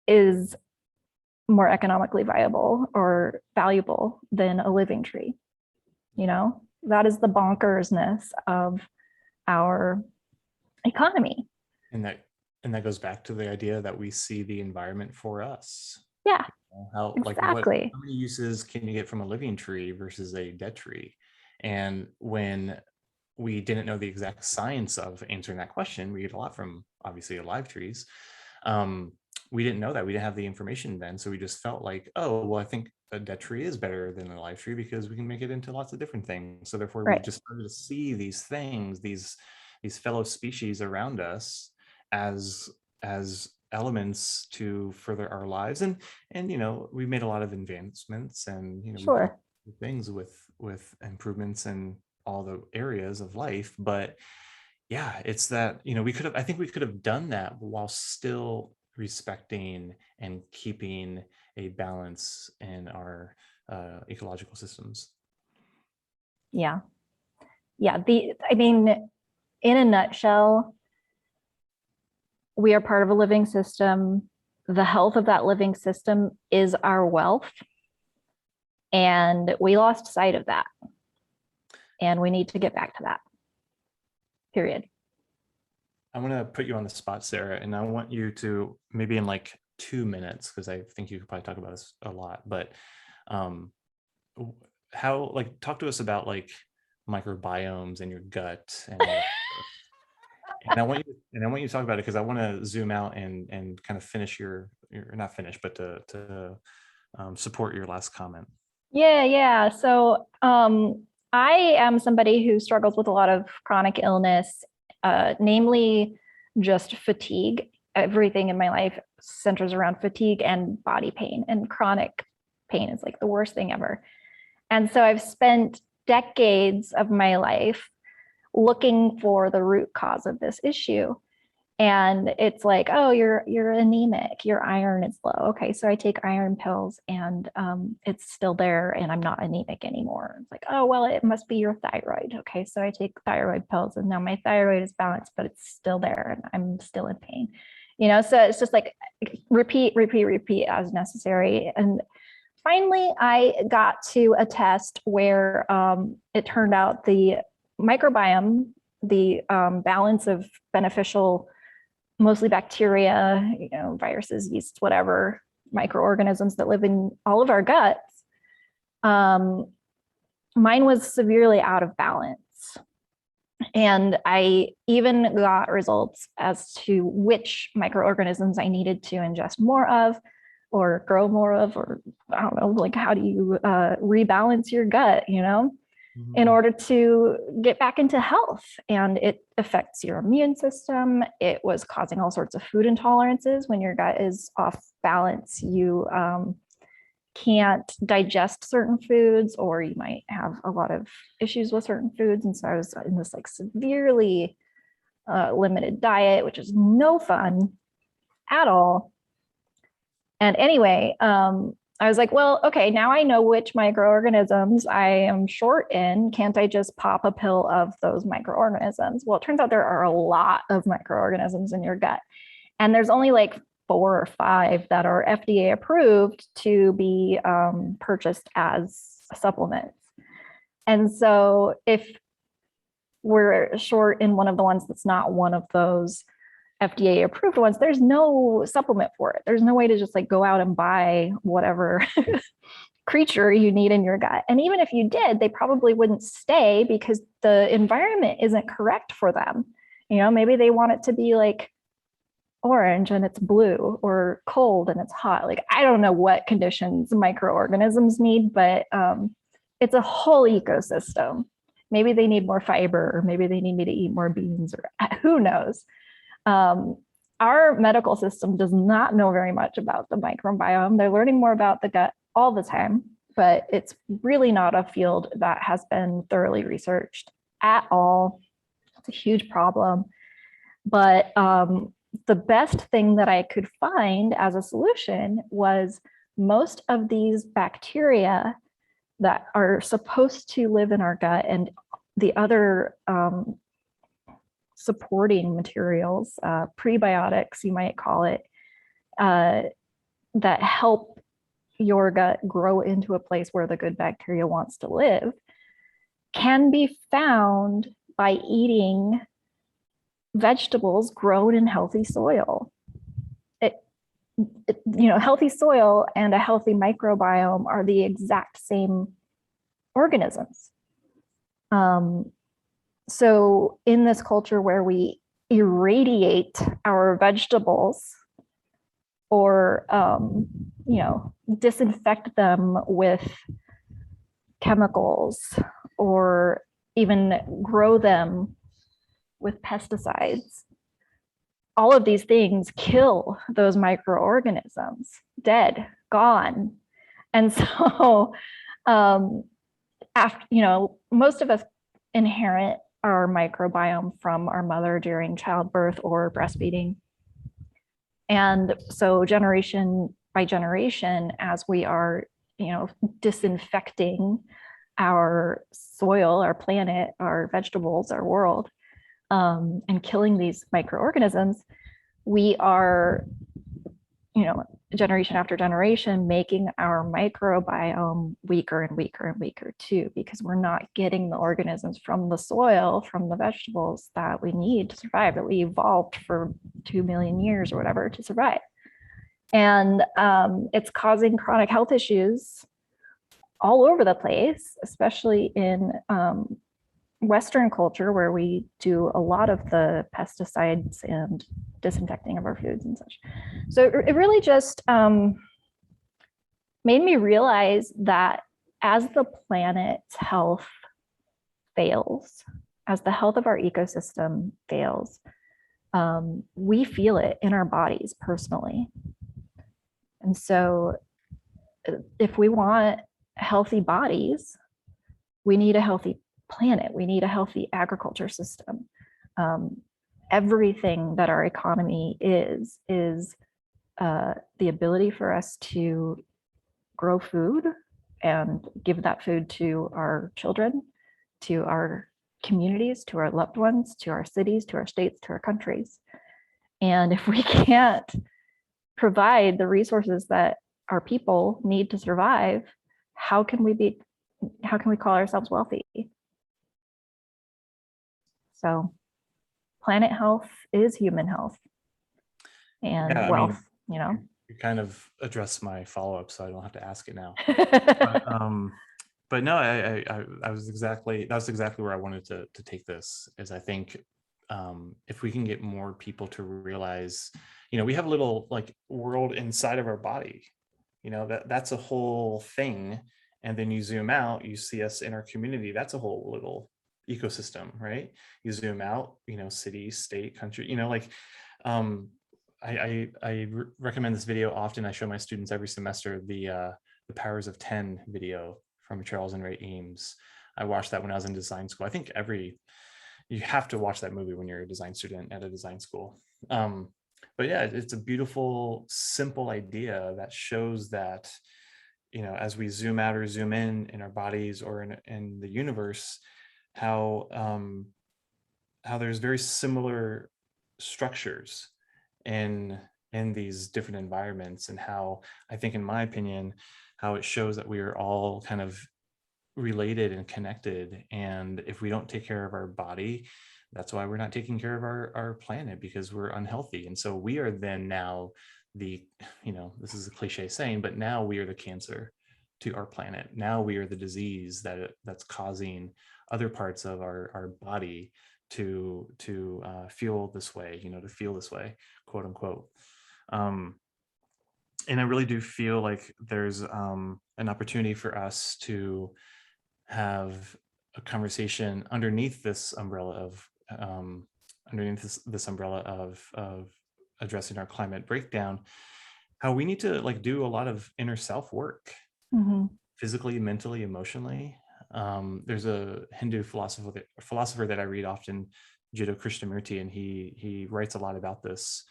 is more economically viable or valuable than a living tree. You know, that is the bonkersness of our economy. And that goes back to the idea that we see the environment for us. Yeah, How, like, exactly. how many uses can you get from a living tree versus a dead tree? And when we didn't know the exact science of answering that question, we get a lot from obviously live trees. We didn't know that, we didn't have the information then, so we just felt like, oh well, I think a dead tree is better than a live tree because we can make it into lots of different things. So therefore we Right. just started to see these things, these fellow species around us as elements to further our lives. And we made a lot of advancements, and we've done Sure. things with improvements in all the areas of life. But yeah, it's that, I think we could have done that while still respecting and keeping a balance in our ecological systems. Yeah. Yeah. I mean, in a nutshell, we are part of a living system. The health of that living system is our wealth. And we lost sight of that. And we need to get back to that. Period. I'm going to put you on the spot, Sarah, and I want you to, maybe in like 2 minutes, because I think you could probably talk about this a lot, but um, how, like, talk to us about like microbiomes in your gut and all that stuff. And I want you to talk about it because I want to zoom out and kind of finish your not finish, but to support your last comment. Yeah. So I am somebody who struggles with a lot of chronic illness, namely just fatigue. Everything in my life centers around fatigue and body pain, and chronic pain is like the worst thing ever. And so I've spent decades of my life looking for the root cause of this issue. And it's like, oh, you're anemic, your iron is low. Okay, so I take iron pills and it's still there and I'm not anemic anymore. It's like, oh, well, it must be your thyroid. Okay, so I take thyroid pills and now my thyroid is balanced, but it's still there and I'm still in pain. So it's just like repeat as necessary. And finally, I got to a test where it turned out the microbiome, the balance of beneficial, mostly bacteria, viruses, yeast, whatever, microorganisms that live in all of our guts, mine was severely out of balance. And I even got results as to which microorganisms I needed to ingest more of or grow more of, or I don't know, like how do you rebalance your gut, in order to get back into health. And it affects your immune system. It was causing all sorts of food intolerances. When your gut is off balance, you can't digest certain foods, or you might have a lot of issues with certain foods. And so I was in this like severely limited diet, which is no fun at all. And anyway, I was like, well, okay, now I know which microorganisms I am short in. Can't I just pop a pill of those microorganisms? Well, it turns out there are a lot of microorganisms in your gut. And there's only like 4 or 5 that are FDA approved to be purchased as supplements. And so if we're short in one of the ones that's not one of those FDA approved ones, there's no supplement for it. There's no way to just like go out and buy whatever creature you need in your gut. And even if you did, they probably wouldn't stay because the environment isn't correct for them. Maybe they want it to be like orange and it's blue, or cold and it's hot. Like, I don't know what conditions microorganisms need, but it's a whole ecosystem. Maybe they need more fiber, or maybe they need me to eat more beans, or who knows. Our medical system does not know very much about the microbiome. They're learning more about the gut all the time, but it's really not a field that has been thoroughly researched at all. It's a huge problem. But the best thing that I could find as a solution was most of these bacteria that are supposed to live in our gut and the other supporting materials, prebiotics, you might call it, that help your gut grow into a place where the good bacteria wants to live, can be found by eating vegetables grown in healthy soil. Healthy soil and a healthy microbiome are the exact same organisms. So in this culture where we irradiate our vegetables or, disinfect them with chemicals or even grow them with pesticides, all of these things kill those microorganisms, dead, gone. And so most of us inherit our microbiome from our mother during childbirth or breastfeeding. And so generation by generation, as we are, disinfecting our soil, our planet, our vegetables, our world, and killing these microorganisms, we are, generation after generation, making our microbiome weaker and weaker and weaker too, because we're not getting the organisms from the soil, from the vegetables that we need to survive, that we evolved for 2 million years or whatever to survive. And it's causing chronic health issues all over the place, especially in Western culture, where we do a lot of the pesticides and disinfecting of our foods and such. So it really just made me realize that as the planet's health fails, as the health of our ecosystem fails, we feel it in our bodies personally. And so if we want healthy bodies, we need a healthy planet. We need a healthy agriculture system. Everything that our economy is the ability for us to grow food and give that food to our children, to our communities, to our loved ones, to our cities, to our states, to our countries. And if we can't provide the resources that our people need to survive, how can we call ourselves wealthy? So planet health is human health and wealth, You kind of addressed my follow-up, so I don't have to ask it now. But no, that was exactly where I wanted to take this, is I think if we can get more people to realize, we have a little like world inside of our body, that's a whole thing. And then you zoom out, you see us in our community, that's a whole little ecosystem, right? You zoom out, city, state, country, I recommend this video often. I show my students every semester the Powers of 10 video from Charles and Ray Eames. I watched that when I was in design school. I think you have to watch that movie when you're a design student at a design school. But yeah, it's a beautiful, simple idea that shows that, as we zoom out or zoom in our bodies or in the universe, how there's very similar structures in these different environments, and how I think, in my opinion, how it shows that we are all kind of related and connected. And if we don't take care of our body, that's why we're not taking care of our planet, because we're unhealthy. And so we are then now this is a cliche saying, but now we are the cancer to our planet. Now we are the disease that's causing other parts of our body to feel this way, to feel this way, quote unquote. And I really do feel like there's an opportunity for us to have a conversation underneath this umbrella of addressing our climate breakdown, how we need to do a lot of inner self work, physically, mentally, emotionally. There's a Hindu philosopher that I read often, Jiddu Krishnamurti, and he writes a lot about this.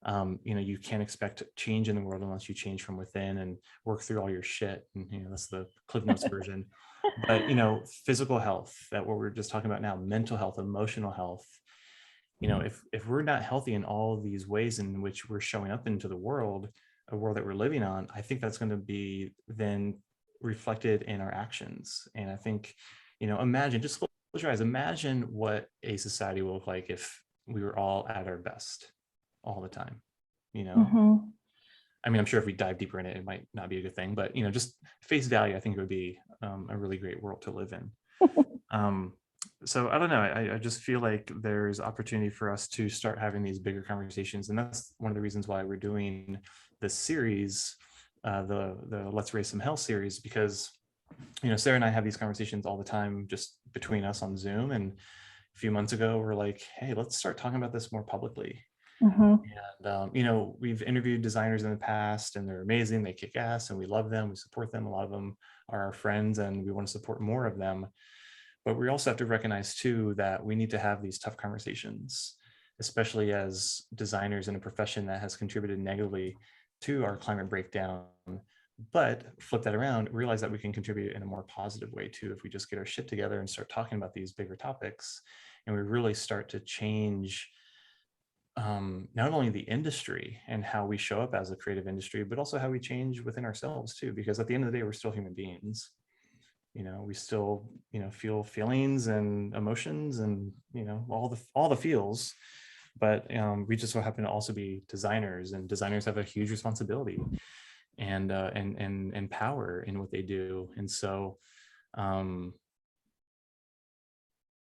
You can't expect change in the world unless you change from within and work through all your shit. And that's the Cliff Notes version. But physical health, that what we're just talking about now, mental health, emotional health. If we're not healthy in all these ways in which we're showing up into the world, a world that we're living on, I think that's going to be then reflected in our actions. And I think, imagine, just close your eyes, imagine what a society will look like if we were all at our best all the time. Mhm. I mean, I'm sure if we dive deeper in it, it might not be a good thing, but just face value, I think it would be a really great world to live in. So I don't know. I just feel like there's opportunity for us to start having these bigger conversations, and that's one of the reasons why we're doing this series, the Let's Raise Some Hell series, because Sarah and I have these conversations all the time just between us on Zoom. And a few months ago, we're like, hey, let's start talking about this more publicly. Mhm. And we've interviewed designers in the past, and they're amazing. They kick ass, and we love them. We support them. A lot of them are our friends, and we want to support more of them. But we also have to recognize too that we need to have these tough conversations, especially as designers in a profession that has contributed negatively to our climate breakdown. But flip that around, realize that we can contribute in a more positive way too if we just get our shit together and start talking about these bigger topics, and we really start to change not only the industry and how we show up as a creative industry, but also how we change within ourselves too. Because at the end of the day, we're still human beings. We still feel feelings and emotions and all the feels, but we just so happen to also be designers, and designers have a huge responsibility and power in what they do. And so I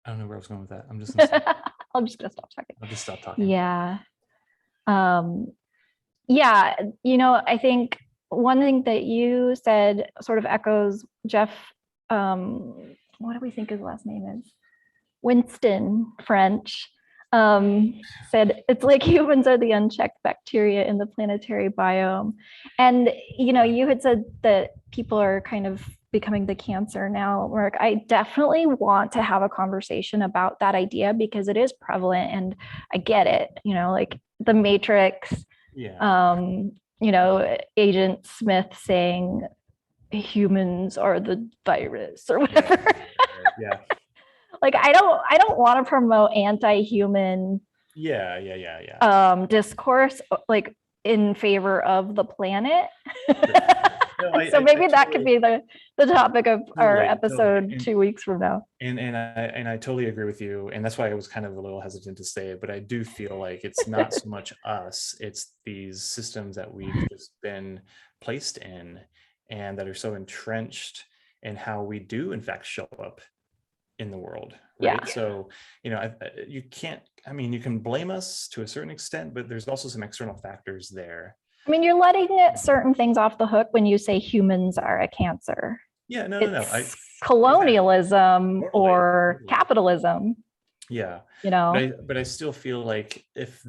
don't know where I was going with that. I'm just Gonna stop talking. I'll just stop talking. Yeah. Yeah, I think one thing that you said sort of echoes Jeff, what do we think his last name is? Winston French, said it's like humans are the unchecked bacteria in the planetary biome. And, you had said that people are kind of becoming the cancer now, Mark. I definitely want to have a conversation about that idea because it is prevalent and I get it, like the Matrix, Agent Smith saying humans are the virus or whatever. Yeah. Like I don't want to promote anti-human discourse like in favor of the planet. So maybe that could be the topic of our episode 2 weeks from now. And I totally agree with you. And that's why I was kind of a little hesitant to say it, but I do feel like it's not so much us, it's these systems that we've just been placed in and that are so entrenched in how we do in fact show up in the world, right? Yeah. So you can't, you can blame us to a certain extent, but there's also some external factors there. I mean, you're letting certain things off the hook when you say humans are a cancer. Yeah, no. Colonialism or capitalism. Yeah. But I still feel like if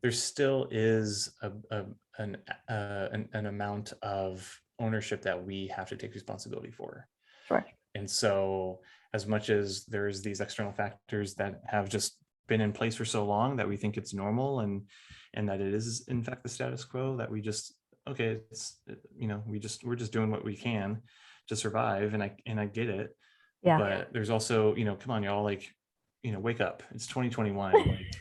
there still is an amount of ownership that we have to take responsibility for. Sure. And so as much as there's these external factors that have just been in place for so long that we think it's normal and that it is in fact the status quo, that we just, okay, it's, we're just doing what we can to survive. And I get it. Yeah. But there's also, come on, y'all, like, wake up. It's 2021.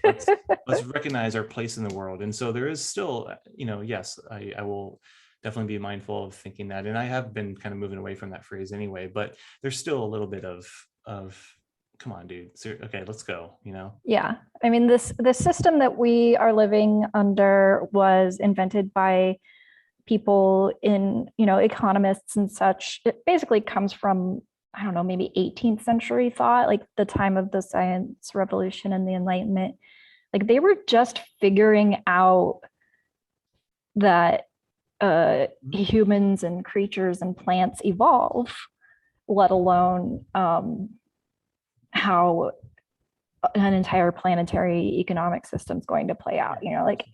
Like, let's recognize our place in the world. And so there is still, yes, I will definitely be mindful of thinking that. And I have been kind of moving away from that phrase anyway, but there's still a little bit of come on, dude. Okay, let's go, Yeah. I mean, this system that we are living under was invented by people in, economists and such. It basically comes from, I don't know, maybe 18th century thought, like the time of the science revolution and the Enlightenment. Like they were just figuring out that humans and creatures and plants evolve, let alone how an entire planetary economic system is going to play out. Like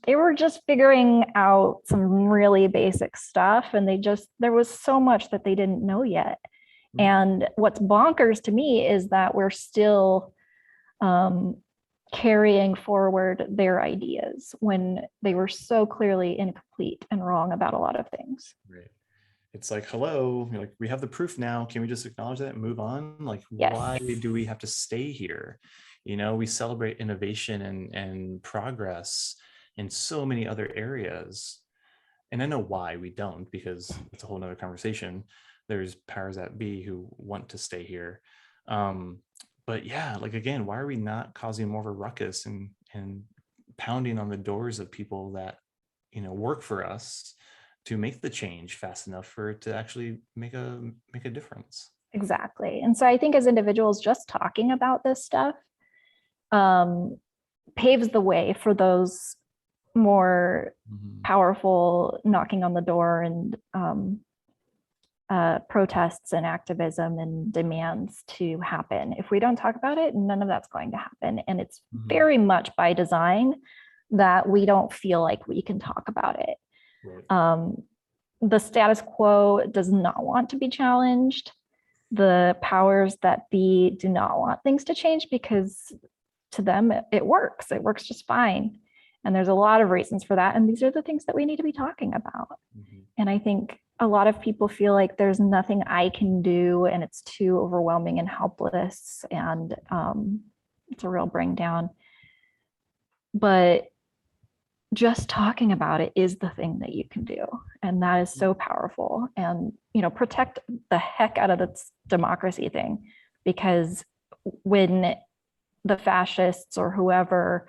they were just figuring out some really basic stuff, and there was so much that they didn't know yet. And what's bonkers to me is that we're still carrying forward their ideas when they were so clearly incomplete and wrong about a lot of things. Right. It's like, hello, like we have the proof now. Can we just acknowledge that and move on? Like, Yes, why do we have to stay here? We celebrate innovation and progress in so many other areas. And I know why we don't, because it's a whole nother conversation. There's powers that be who want to stay here. But yeah, like again, why are we not causing more of a ruckus and pounding on the doors of people that work for us to make the change fast enough for it to actually make a difference? exactly. And so I think as individuals, just talking about this stuff um, paves the way for those more Mhm. powerful knocking on the door and protests and activism and demands to happen. If we don't talk about it, none of that's going to happen. And it's Mhm. very much by design that we don't feel like we can talk about it. Right. The status quo does not want to be challenged. The powers that be do not want things to change because to them it works. It works just fine. And there's a lot of reasons for that. And these are the things that we need to be talking about. Mhm. And I think a lot of people feel like there's nothing I can do and it's too overwhelming and helpless. And it's a real bring down. But just talking about it is the thing that you can do. And that is so powerful. And, protect the heck out of this democracy thing, because when the fascists or whoever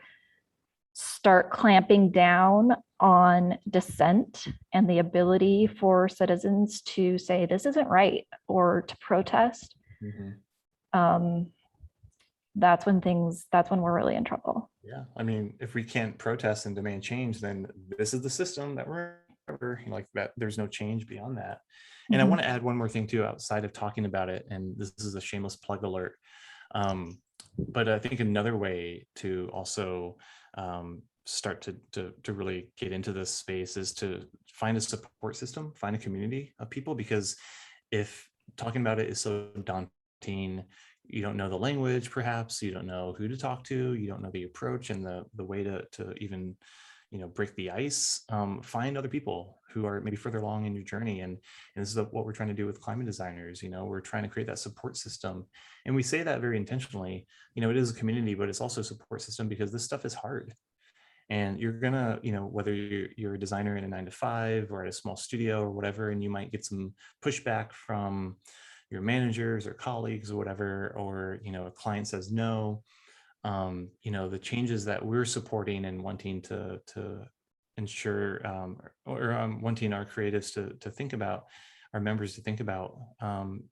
start clamping down on dissent and the ability for citizens to say this isn't right or to protest, Mhm. um, that's when we're really in trouble. Yeah, I mean, if we can't protest and demand change, then this is the system that we're like that. There's no change beyond that. And I Mhm. want to add one more thing too, outside of talking about it. And this is a shameless plug alert. Um, but I think another way to also start to really get into this space is to find a support system, find a community of people, because if talking about it is so daunting, you don't know the language, perhaps you don't know who to talk to, you don't know the approach and the way to even break the ice. Find other people who are maybe further along in your journey, and this is what we're trying to do with climate designers. We're trying to create that support system, and we say that very intentionally. It is a community, but it's also a support system, because this stuff is hard. And you're gonna, whether you're a designer in a 9 to 5 or at a small studio or whatever, and you might get some pushback from your managers or colleagues or whatever, or a client says no. The changes that we're supporting and wanting to ensure, or wanting our creatives to think about, our members to think about,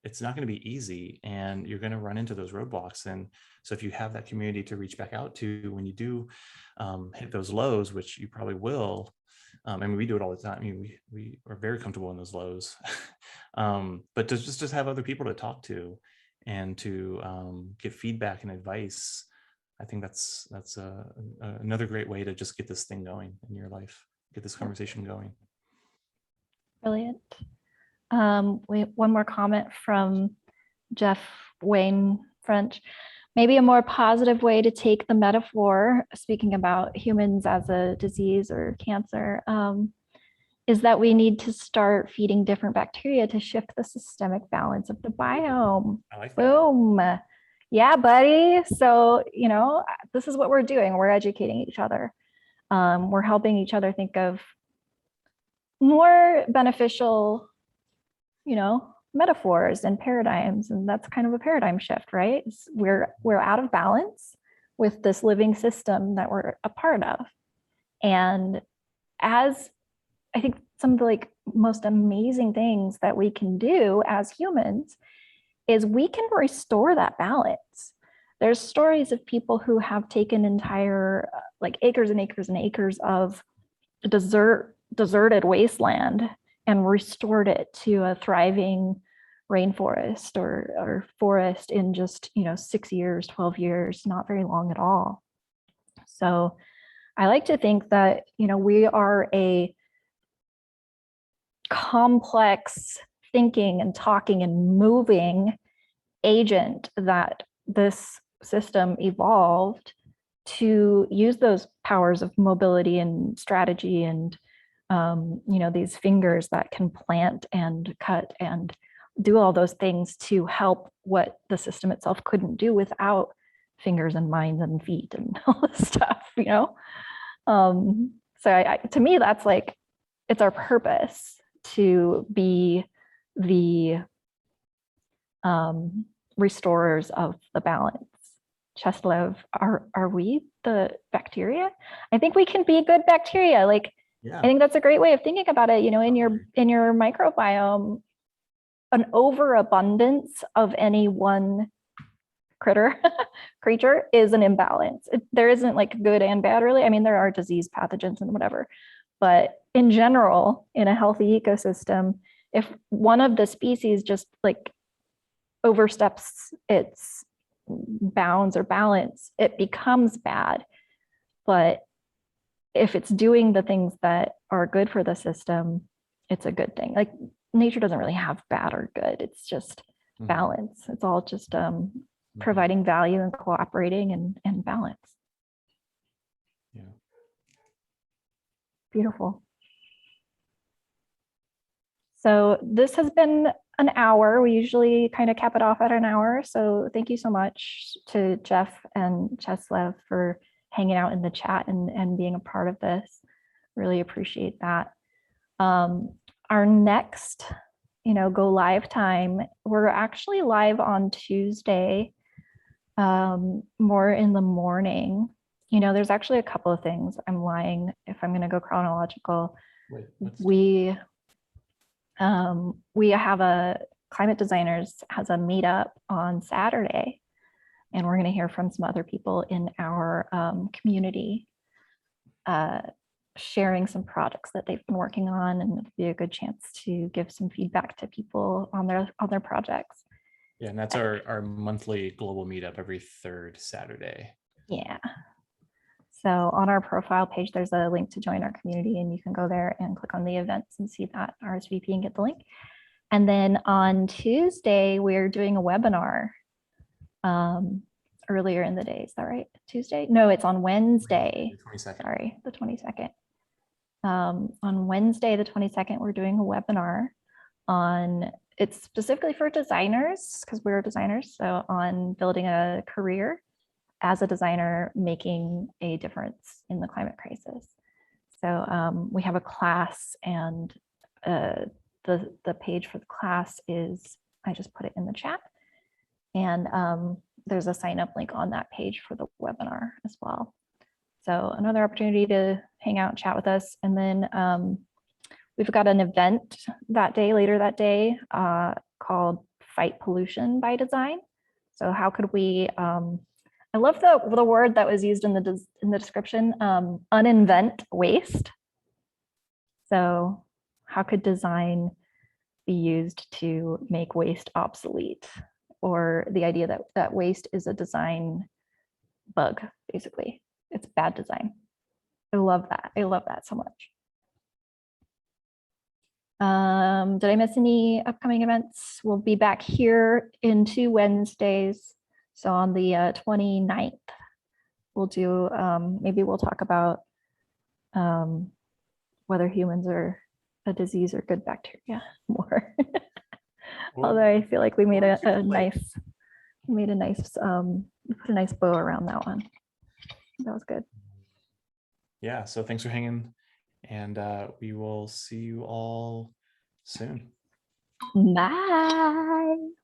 it's not going to be easy, and you're going to run into those roadblocks. And so if you have that community to reach back out to when you do hit those lows, which you probably will. I mean, we do it all the time. I mean, we are very comfortable in those lows, but to just have other people to talk to and to get feedback and advice. I think that's another great way to just get this thing going in your life, get this conversation going. Brilliant. One more comment from Jeff Wayne French. Maybe a more positive way to take the metaphor, speaking about humans as a disease or cancer, is that we need to start feeding different bacteria to shift the systemic balance of the biome. I like that. Boom. Yeah, buddy. So, this is what we're doing. We're educating each other. We're helping each other think of more beneficial, metaphors and paradigms. And that's kind of a paradigm shift, right? We're out of balance with this living system that we're a part of. And as I think some of the most amazing things that we can do as humans is we can restore that balance. There's stories of people who have taken entire acres and acres and acres of deserted wasteland and restored it to a thriving rainforest or forest in just 6 years, 12 years, not very long at all. So I like to think that we are a complex thinking and talking and moving agent that this system evolved to use those powers of mobility and strategy and these fingers that can plant and cut and do all those things to help what the system itself couldn't do without fingers and minds and feet and all this stuff. So to me, that's like, it's our purpose to be the restorers of the balance. Cheslev, are we the bacteria? I think we can be good bacteria. Like, Yeah. I think that's a great way of thinking about it. In your microbiome, an overabundance of any one creature is an imbalance. There isn't like good and bad, really. I mean, there are disease pathogens and whatever, but in general, in a healthy ecosystem, if one of the species just like oversteps its bounds or balance, it becomes bad. But if it's doing the things that are good for the system, it's a good thing. Like, nature doesn't really have bad or good. It's just balance. It's all just providing value and cooperating and balance. Yeah. Beautiful. So this has been an hour. We usually kind of cap it off at an hour. So thank you so much to Jeff and Cheslev for hanging out in the chat and being a part of this. Really appreciate that. Our next, go live time, we're actually live on Tuesday, more in the morning. There's actually a couple of things. I'm lying if I'm going to go chronological. Wait, We have a Climate Designers has a meetup on Saturday, and we're going to hear from some other people in our community, sharing some projects that they've been working on, and it'll be a good chance to give some feedback to people on their projects. Yeah, and that's our monthly global meetup every third Saturday. Yeah. So on our profile page, there's a link to join our community, and you can go there and click on the events and see that RSVP and get the link. And then on Tuesday, we're doing a webinar earlier in the day. Is that right? Tuesday? No, it's on Wednesday. The 22nd. Sorry, the 22nd. On Wednesday, the 22nd, we're doing a webinar on, it's specifically for designers because we're designers. So on building a career as a designer, making a difference in the climate crisis. So we have a class, and the page for the class is, I just put it in the chat, and there's a sign up link on that page for the webinar as well. So another opportunity to hang out and chat with us. And then we've got an event later that day, called Fight Pollution by Design. So how could we, I love the word that was used in the description, uninvent waste. So how could design be used to make waste obsolete? Or the idea that waste is a design bug, basically. It's bad design. I love that. I love that so much. Did I miss any upcoming events? We'll be back here in 2 Wednesdays. So on the 29th, we'll do, maybe we'll talk about whether humans are a disease or good bacteria more. Although I feel like we made a nice, we put a nice bow around that one. That was good. Yeah, so thanks for hanging, and we will see you all soon. Bye.